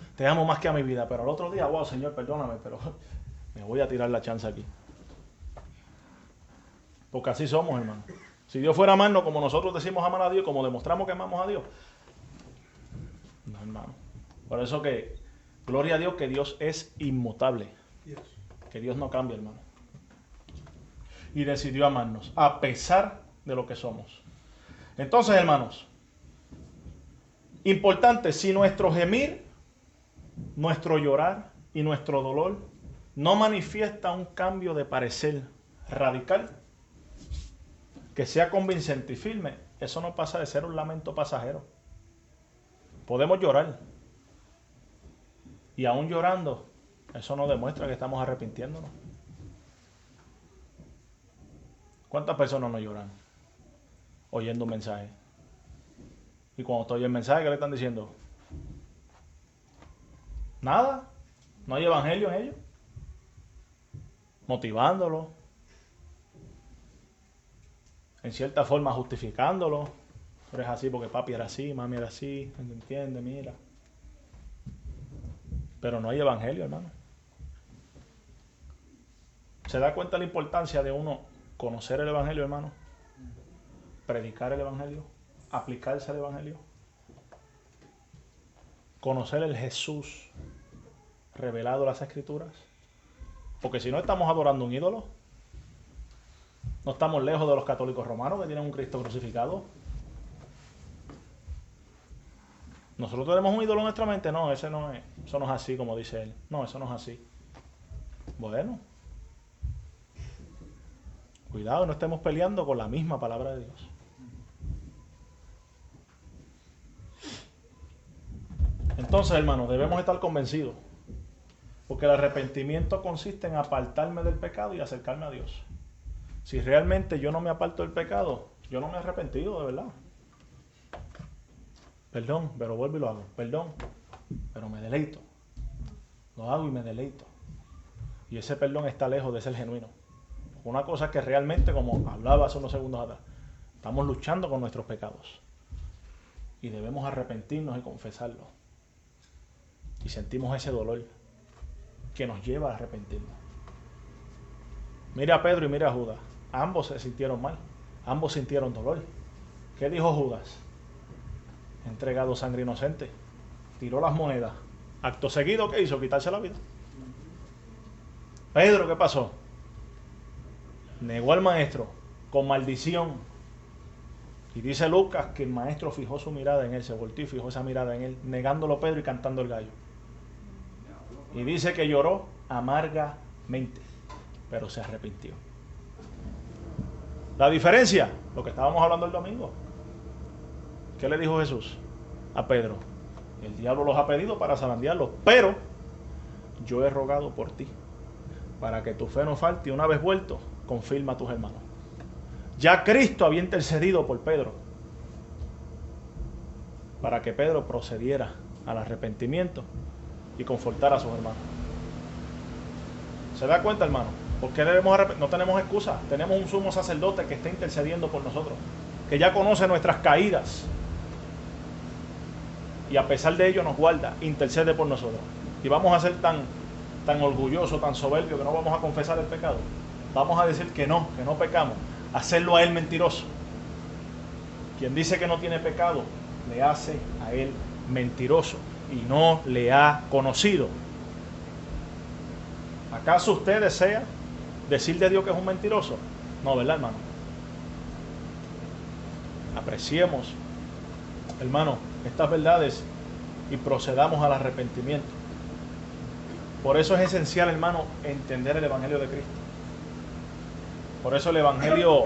más que a mi vida. Pero al otro día, wow, Señor, perdóname, pero me voy a tirar la chance aquí. Porque así somos, hermano. Si Dios fuera a amarnos como nosotros decimos amar a Dios, como demostramos que amamos a Dios. No, hermano. Por eso que, gloria a Dios, que Dios es inmutable. Yes. Que Dios no cambia, hermano. Y decidió amarnos, a pesar de lo que somos. Entonces, hermanos, importante, si nuestro gemir, nuestro llorar y nuestro dolor no manifiesta un cambio de parecer radical, que sea convincente y firme, eso no pasa de ser un lamento pasajero. Podemos llorar. Y aún llorando, eso no demuestra que estamos arrepintiéndonos. ¿Cuántas personas no lloran oyendo un mensaje? Y cuando estoy en el mensaje, ¿qué le están diciendo? Nada. No hay evangelio en ellos. Motivándolo. En cierta forma justificándolo. Tú eres así porque papi era así, mami era así. ¿Entiendes? Mira. Pero no hay evangelio, hermano. ¿Se da cuenta la importancia de uno conocer el evangelio, hermano? Predicar el evangelio. Aplicarse al evangelio. Conocer el Jesús revelado en las Escrituras. Porque si no estamos adorando un ídolo. No estamos lejos de los católicos romanos que tienen un Cristo crucificado. Nosotros tenemos un ídolo en nuestra mente. No, ese no es. Eso no es así como dice él. No, eso no es así. Bueno. Cuidado, no estemos peleando con la misma palabra de Dios. Entonces, hermanos, debemos estar convencidos. Porque el arrepentimiento consiste en apartarme del pecado y acercarme a Dios. Si realmente yo no me aparto del pecado, yo no me he arrepentido, de verdad. Perdón, pero vuelvo y lo hago. Perdón, pero me deleito. Lo hago y me deleito. Y ese perdón está lejos de ser genuino. Una cosa es que realmente, como hablaba hace unos segundos atrás, estamos luchando con nuestros pecados. Y debemos arrepentirnos y confesarlo. Y sentimos ese dolor que nos lleva a arrepentirnos. Mira a Pedro y mira a Judas. Ambos se sintieron mal. Ambos sintieron dolor. ¿Qué dijo Judas? He entregado sangre inocente. Tiró las monedas. Acto seguido, ¿qué hizo? Quitarse la vida. Pedro, ¿qué pasó? Negó al maestro con maldición. Y dice Lucas que el maestro fijó su mirada en él, se volteó y fijó esa mirada en él, negándolo a Pedro y cantando el gallo. Y dice que lloró amargamente, pero se arrepintió. La diferencia, lo que estábamos hablando el domingo. ¿Qué le dijo Jesús a Pedro? El diablo los ha pedido para zarandearlos, pero yo he rogado por ti, para que tu fe no falte y una vez vuelto, confirma a tus hermanos. Ya Cristo había intercedido por Pedro, para que Pedro procediera al arrepentimiento y confortara a sus hermanos. ¿Se da cuenta, hermano? ¿Por qué debemos arrepentir? No tenemos excusa. Tenemos un sumo sacerdote que está intercediendo por nosotros, que ya conoce nuestras caídas y a pesar de ello nos guarda, intercede por nosotros. Y vamos a ser tan orgullosos, tan soberbios que no vamos a confesar el pecado. Vamos a decir que no pecamos. Hacerlo a él mentiroso. Quien dice que no tiene pecado, le hace a él mentiroso y no le ha conocido. ¿Acaso usted desea decir de Dios que es un mentiroso? No, ¿verdad, hermano? Apreciemos, hermano, estas verdades y procedamos al arrepentimiento. Por eso es esencial, hermano, entender el Evangelio de Cristo. Por eso el Evangelio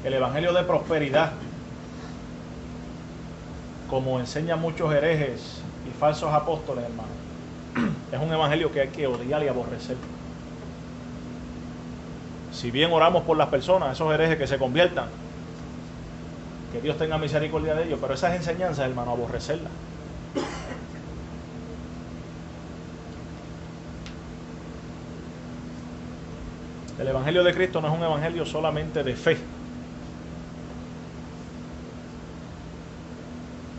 de prosperidad, como enseñan muchos herejes y falsos apóstoles, hermano, es un evangelio que hay que odiar y aborrecer. Si bien oramos por las personas, esos herejes que se conviertan, que Dios tenga misericordia de ellos, pero esas enseñanzas, hermano, aborrecerlas. El Evangelio de Cristo no es un evangelio solamente de fe.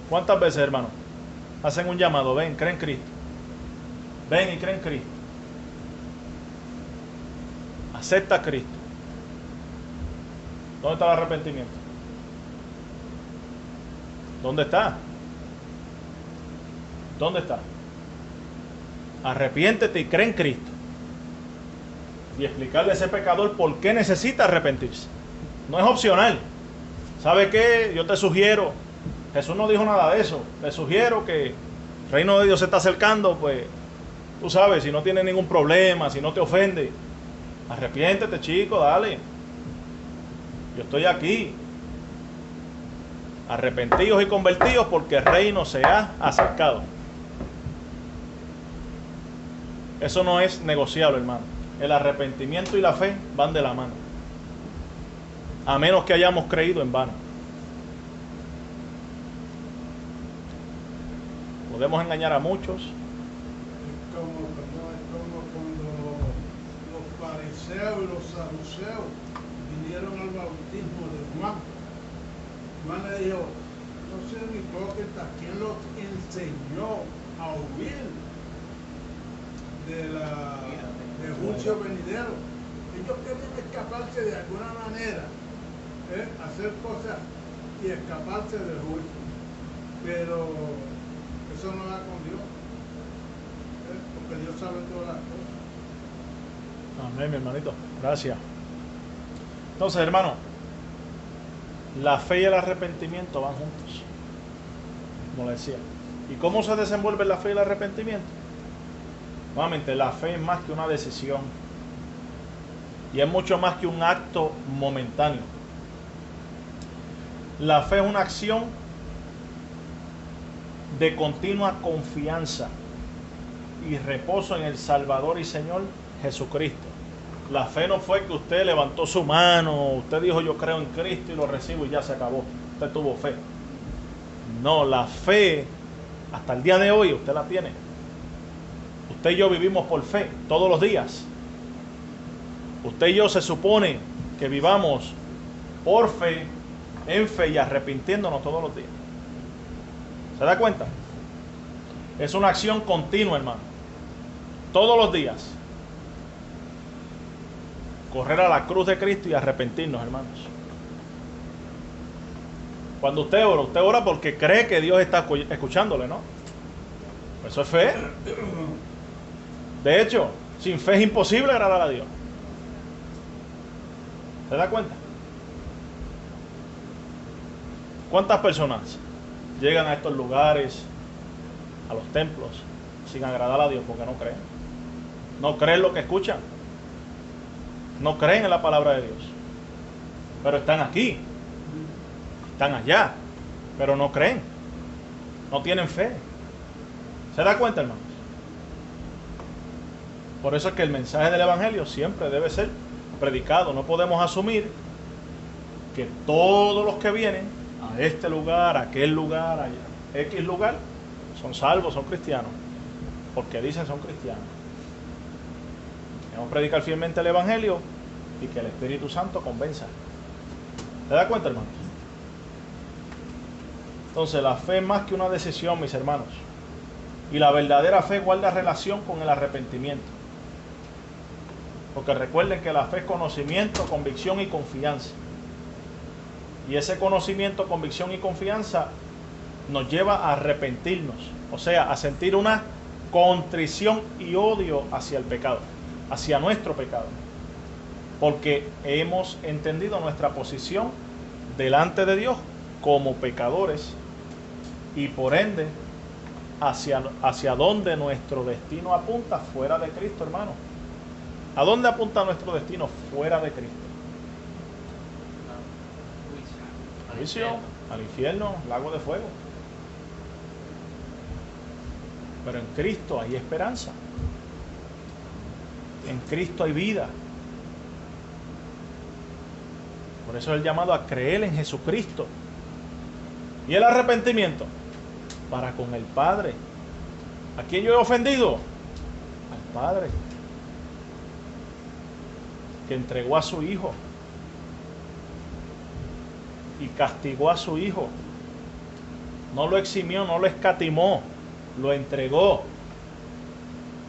¿Cuántas veces, hermano, hacen un llamado? Ven, cree en Cristo. Ven y cree en Cristo. Acepta a Cristo. ¿Dónde está el arrepentimiento? ¿Dónde está? ¿Dónde está? Arrepiéntete y cree en Cristo. Y explicarle a ese pecador por qué necesita arrepentirse. No es opcional. ¿Sabe qué? Yo te sugiero. Jesús no dijo nada de eso. Te sugiero que el reino de Dios se está acercando, pues tú sabes, si no tienes ningún problema, si no te ofende, arrepiéntete, chico, dale. Yo estoy aquí. Arrepentidos y convertidos porque el reino se ha acercado. Eso no es negociable, hermano. El arrepentimiento y la fe van de la mano. A menos que hayamos creído en vano. Podemos engañar a muchos. Es como cuando los fariseos y los saduceos vinieron al bautismo de Juan. Juan le dijo, no sean hipócritas, ¿quién los enseñó a huir de juicio venidero? Ellos querían escaparse de alguna manera, hacer cosas y escaparse del juicio, pero eso no va con Dios, porque Dios sabe todas las cosas. Amén, mi hermanito. Gracias. Entonces, hermano, la fe y el arrepentimiento van juntos, como le decía. ¿Y cómo se desenvuelve la fe y el arrepentimiento? Nuevamente, la fe es más que una decisión y es mucho más que un acto momentáneo. La fe es una acción de continua confianza y reposo en el Salvador y Señor Jesucristo. La fe no fue que usted levantó su mano, usted dijo yo creo en Cristo y lo recibo y ya se acabó. Usted tuvo fe. No, la fe hasta el día de hoy usted la tiene. Usted y yo vivimos por fe todos los días. Usted y yo se supone que vivamos por fe, en fe y arrepintiéndonos todos los días. ¿Se da cuenta? Es una acción continua, hermano. Todos los días. Correr a la cruz de Cristo y arrepentirnos, hermanos. Cuando usted ora porque cree que Dios está escuchándole, ¿no? Eso es fe. De hecho, sin fe es imposible agradar a Dios. ¿Se da cuenta? ¿Cuántas personas llegan a estos lugares, a los templos, sin agradar a Dios porque no creen? No creen lo que escuchan. No creen en la palabra de Dios. Pero están aquí. Están allá. Pero no creen. No tienen fe. ¿Se da cuenta, hermanos? Por eso es que el mensaje del Evangelio siempre debe ser predicado. No podemos asumir que todos los que vienen a este lugar, a aquel lugar, a X lugar, son salvos, son cristianos. Porque dicen son cristianos. Debemos predicar fielmente el Evangelio y que el Espíritu Santo convenza. ¿Se da cuenta, hermanos? Entonces, la fe es más que una decisión, mis hermanos. Y la verdadera fe guarda relación con el arrepentimiento. Porque recuerden que la fe es conocimiento, convicción y confianza. Y ese conocimiento, convicción y confianza nos lleva a arrepentirnos. O sea, a sentir una contrición y odio hacia el pecado, hacia nuestro pecado. Porque hemos entendido nuestra posición delante de Dios como pecadores y por ende hacia dónde nuestro destino apunta fuera de Cristo, hermano. ¿A dónde apunta nuestro destino fuera de Cristo? Al juicio, al infierno, lago de fuego. Pero en Cristo hay esperanza. En Cristo hay vida. Por eso es el llamado a creer en Jesucristo. Y el arrepentimiento para con el Padre. ¿A quién yo he ofendido? Al Padre. que entregó a su Hijo y castigó a su Hijo. No lo eximió, no lo escatimó, lo entregó.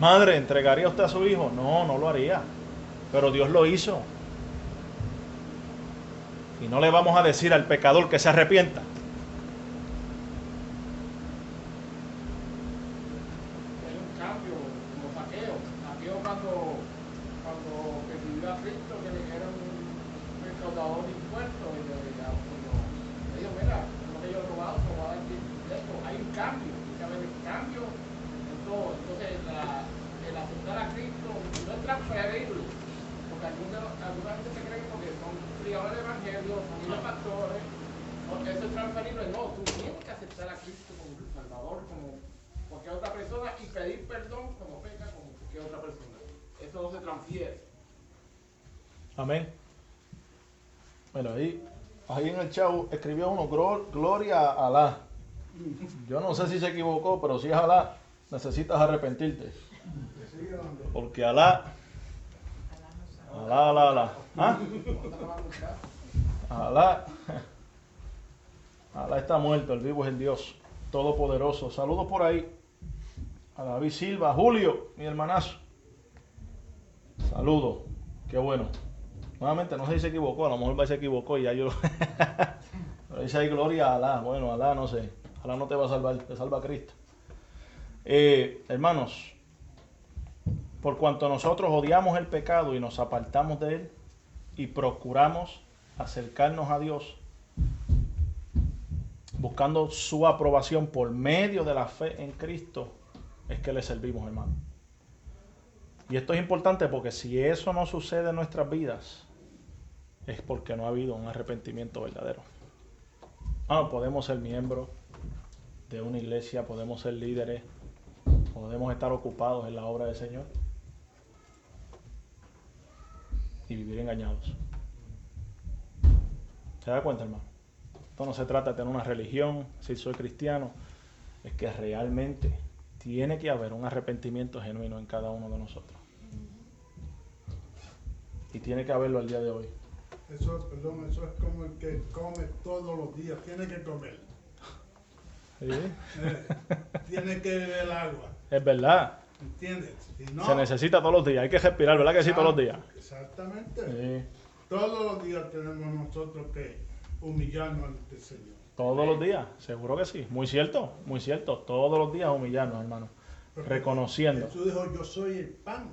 Madre, ¿entregaría usted a su hijo? No, no lo haría. Pero Dios lo hizo. Y no le vamos a decir al pecador que se arrepienta. Hay un cambio, como Saqueo. Saqueo cuando recibió a Cristo, que era un recaudador de impuestos, y le dijo, mira, lo que yo he robado, se lo voy a dar esto. Hay un cambio, tiene que haber un cambio en todo. Entonces, el aceptar a Cristo no es transferirlo, porque alguna gente se cree que porque son criadores del Evangelio, familia de pastores, eso es transferirlo. No, tú tienes que aceptar a Cristo como tu Salvador, como cualquier otra persona, y pedir perdón como peca como cualquier otra persona. Eso no se transfiere. Amén. Bueno, ahí en el chavo escribió uno, gloria a Alá. Yo no sé si se equivocó, pero si es Alá, necesitas arrepentirte. Porque Alá. ¿Ah? Alá está muerto, el vivo es el Dios Todopoderoso. Saludos por ahí a David Silva, Julio, mi hermanazo. Saludos, qué bueno. Nuevamente, no sé si se equivocó, a lo mejor se equivocó y ya yo. Pero dice ahí gloria a Alá. Bueno, Alá no sé. Alá no te va a salvar, te salva Cristo. Hermanos, por cuanto nosotros odiamos el pecado y nos apartamos de él y procuramos acercarnos a Dios, buscando su aprobación por medio de la fe en Cristo, es que le servimos, hermano. Y esto es importante porque si eso no sucede en nuestras vidas, es porque no ha habido un arrepentimiento verdadero. Podemos ser miembros de una iglesia, podemos ser líderes, podemos estar ocupados en la obra del Señor y vivir engañados. ¿Se da cuenta, hermano? Esto no se trata de tener una religión, si soy cristiano, es que realmente tiene que haber un arrepentimiento genuino en cada uno de nosotros. Y tiene que haberlo al día de hoy. Eso es como el que come todos los días, tiene que comer. ¿Sí? Tiene que beber agua. Es verdad. ¿Entiendes? Si no, Se necesita todos los días, hay que respirar, ¿verdad que sí? Todos los días. Exactamente. Sí. Todos los días tenemos nosotros que humillarnos ante el Señor. Todos los días, seguro que sí. Muy cierto, todos los días humillarnos, hermano. Porque Reconociendo. Jesús dijo, yo soy el pan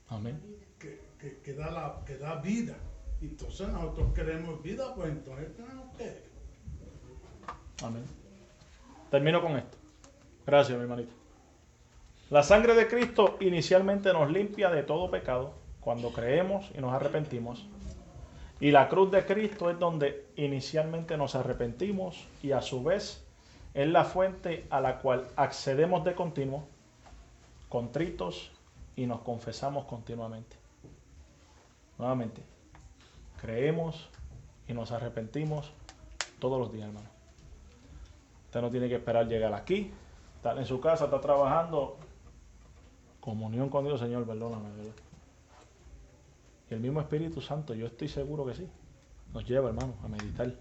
Amén. que da vida. Entonces nosotros queremos vida, pues entonces tenemos que... Amén. Termino con esto. Gracias, mi hermanito. La sangre de Cristo inicialmente nos limpia de todo pecado cuando creemos y nos arrepentimos. Y la cruz de Cristo es donde inicialmente nos arrepentimos y a su vez es la fuente a la cual accedemos de continuo, contritos y nos confesamos continuamente. Nuevamente, creemos y nos arrepentimos todos los días, hermano. Usted no tiene que esperar llegar aquí, estar en su casa, está trabajando. Comunión con Dios, Señor, perdóname, ¿verdad? Y el mismo Espíritu Santo, yo estoy seguro que sí, nos lleva, hermano, a meditar.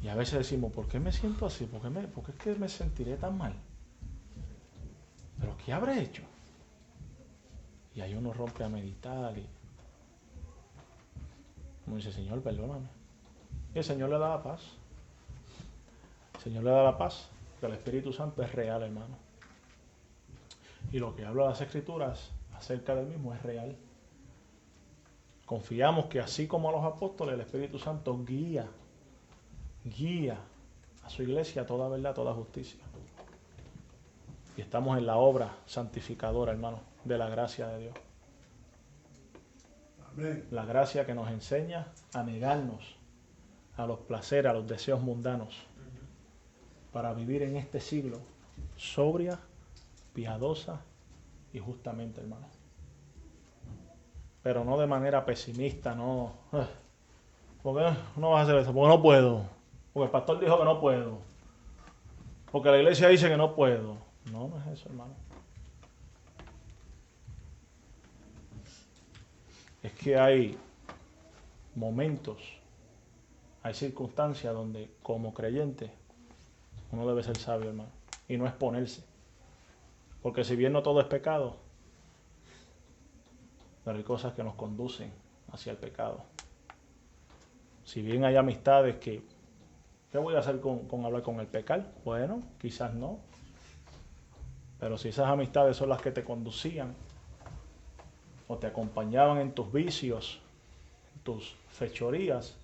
Y a veces decimos, ¿por qué me siento así? ¿Por qué es que me sentiré tan mal? ¿Pero qué habré hecho? Y ahí uno rompe a meditar y uno dice, Señor, perdóname. Y el Señor le da la paz. El Señor le da la paz, porque el Espíritu Santo es real, hermano. Y lo que habla las Escrituras acerca del mismo es real. Confiamos que así como a los apóstoles, el Espíritu Santo guía a su iglesia a toda verdad, a toda justicia. Y estamos en la obra santificadora, hermano, de la gracia de Dios. Amén. La gracia que nos enseña a negarnos a los placeres, a los deseos mundanos, para vivir en este siglo sobria, piadosa y justamente, hermano. Pero no de manera pesimista, no. ¿Por qué no vas a hacer eso? Porque no puedo. Porque el pastor dijo que no puedo. Porque la iglesia dice que no puedo. No, no es eso, hermano. es que hay momentos, hay circunstancias donde como creyente uno debe ser sabio, hermano, y no exponerse. Porque si bien no todo es pecado, pero hay cosas que nos conducen hacia el pecado. Si bien hay amistades que, ¿qué voy a hacer con hablar con el pecado? Bueno, quizás no. Pero si esas amistades son las que te conducían o te acompañaban en tus vicios, en tus fechorías,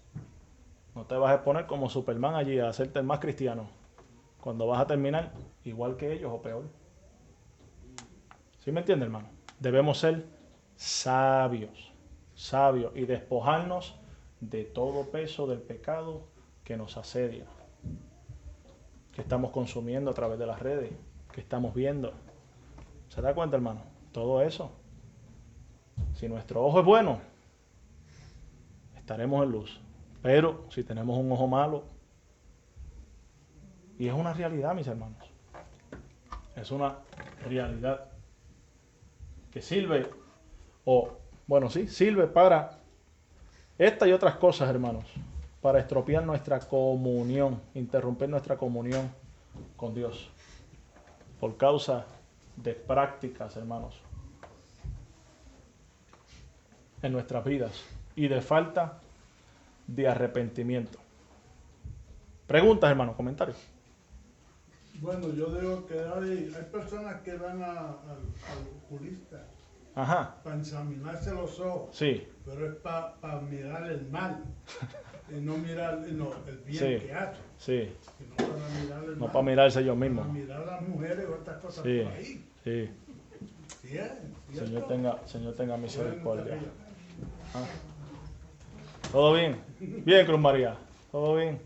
no te vas a exponer como Superman allí a hacerte el más cristiano, cuando vas a terminar igual que ellos o peor. ¿Sí me entiende, hermano? Debemos ser sabios y despojarnos de todo peso del pecado que nos asedia, que estamos consumiendo a través de las redes, que estamos viendo. ¿Se da cuenta, hermano? Todo eso. Si nuestro ojo es bueno, estaremos en luz. Pero si tenemos un ojo malo, y es una realidad, mis hermanos, es una realidad que sirve, sirve para esta y otras cosas, hermanos, para estropear nuestra comunión, interrumpir nuestra comunión con Dios, por causa de prácticas, hermanos, en nuestras vidas y de falta de arrepentimiento. Preguntas, hermanos, comentarios. Bueno, yo digo que hay personas que van al oculista Ajá. para examinarse los ojos, Sí. pero es para mirar el mal y no mirar el bien Sí. que hace, Sí. sino para mirar el No mal, para mirarse ellos mismos. para mirar a las mujeres o otras cosas Sí. por ahí. Sí. ¿Sí es? Señor tenga misericordia. Bueno, Ah. ¿Todo bien? Bien, Cruz María. ¿Todo bien?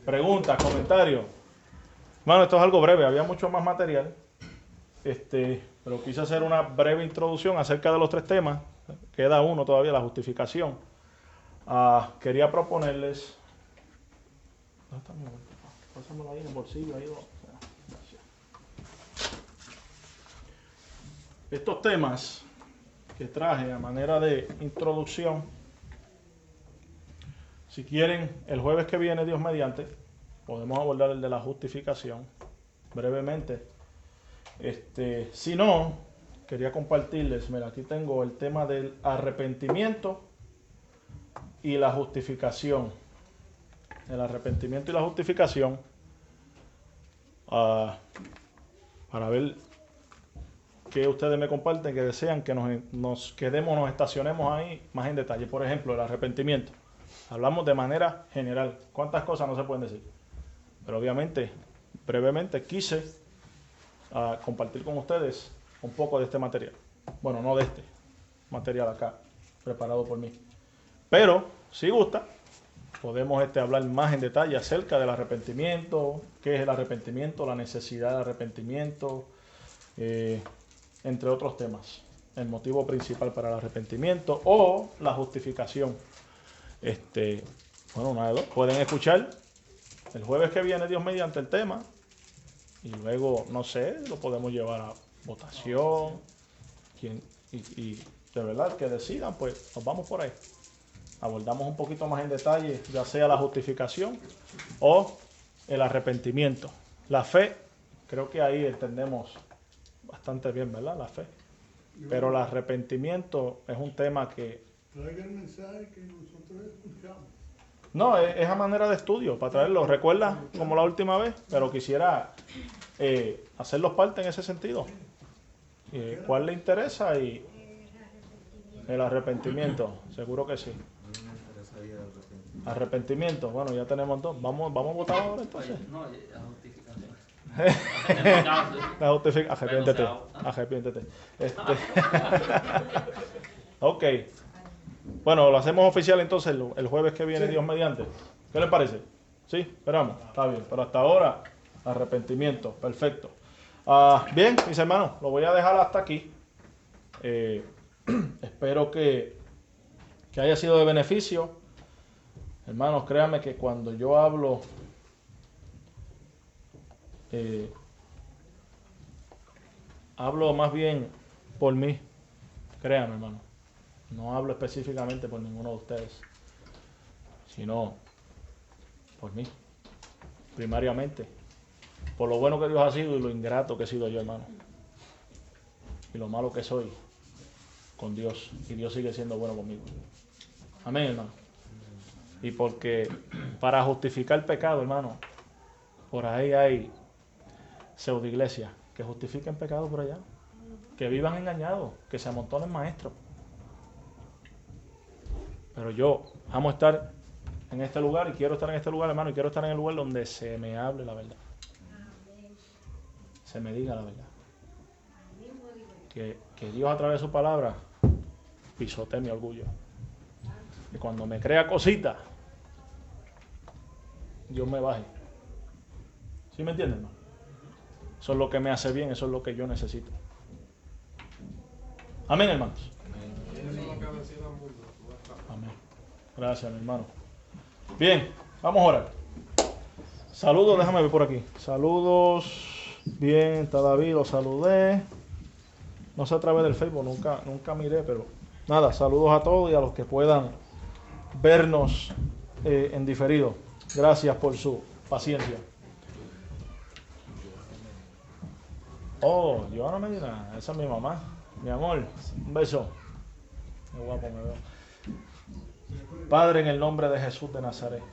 Preguntas, comentarios. Bueno, esto es algo breve. Había mucho más material. Pero quise hacer una breve introducción acerca de los tres temas. Queda uno todavía, la justificación. Quería proponerles... ¿Dónde está mi bolsa? Pásamelo ahí en el bolsillo. Ahí. Gracias. Estos temas que traje a manera de introducción, si quieren, el jueves que viene, Dios mediante, podemos abordar el de la justificación brevemente. Si no, quería compartirles, mira, aquí tengo el tema del arrepentimiento y la justificación. El arrepentimiento y la justificación, para ver qué ustedes me comparten, que desean que nos estacionemos ahí más en detalle. Por ejemplo, el arrepentimiento. Hablamos de manera general. ¿Cuántas cosas no se pueden decir? Pero obviamente, brevemente, quise compartir con ustedes un poco de este material. Bueno, no de este material acá, preparado por mí. Pero, si gusta, podemos hablar más en detalle acerca del arrepentimiento, qué es el arrepentimiento, la necesidad del arrepentimiento, entre otros temas. El motivo principal para el arrepentimiento o la justificación. Una de dos. Pueden escuchar el jueves que viene, Dios mediante, el tema. Y luego, no sé, lo podemos llevar a votación. Y de verdad, que decidan, pues nos vamos por ahí. Abordamos un poquito más en detalle, ya sea la justificación o el arrepentimiento. La fe, creo que ahí entendemos bastante bien, ¿verdad? La fe. Pero el arrepentimiento es un tema que... Traiga el mensaje que nosotros escuchamos. No, es a manera de estudio, para traerlo. Recuerda, como la última vez, pero quisiera hacerlos parte en ese sentido. ¿Cuál le interesa? Y el arrepentimiento, seguro que sí. Arrepentimiento, bueno, ya tenemos dos. Vamos a votar ahora entonces. No, la justificación. La justificación. Arrepiéntete. Ok. Bueno, lo hacemos oficial entonces el jueves que viene, sí. Dios mediante. ¿Qué les parece? ¿Sí? Esperamos. Está bien. Pero hasta ahora, arrepentimiento. Perfecto. Bien, mis hermanos, lo voy a dejar hasta aquí. Espero que haya sido de beneficio. Hermanos, créanme que cuando yo hablo, hablo más bien por mí. Créanme, hermano. No hablo específicamente por ninguno de ustedes, sino por mí, primariamente. Por lo bueno que Dios ha sido y lo ingrato que he sido yo, hermano. Y lo malo que soy con Dios. Y Dios sigue siendo bueno conmigo. Amén, hermano. Y porque para justificar el pecado, hermano, por ahí hay pseudo iglesias que justifiquen pecado por allá. Que vivan engañados, que se amontonen maestros. Pero yo amo estar en este lugar y quiero estar en este lugar, hermano, y quiero estar en el lugar donde se me hable la verdad. Se me diga la verdad. Que Dios a través de su palabra pisotee mi orgullo. Que cuando me crea cositas, Dios me baje. ¿Sí me entienden, hermano? Eso es lo que me hace bien, eso es lo que yo necesito. Amén, hermanos. Amén. Gracias, mi hermano. Bien, vamos a orar. Saludos, déjame ver por aquí. Saludos. Bien, está David, lo saludé. No sé a través del Facebook, nunca miré, pero nada, saludos a todos y a los que puedan vernos en diferido. Gracias por su paciencia. Oh, Joana Medina, esa es mi mamá. Mi amor, un beso. Qué guapo me veo. Padre, en el nombre de Jesús de Nazaret.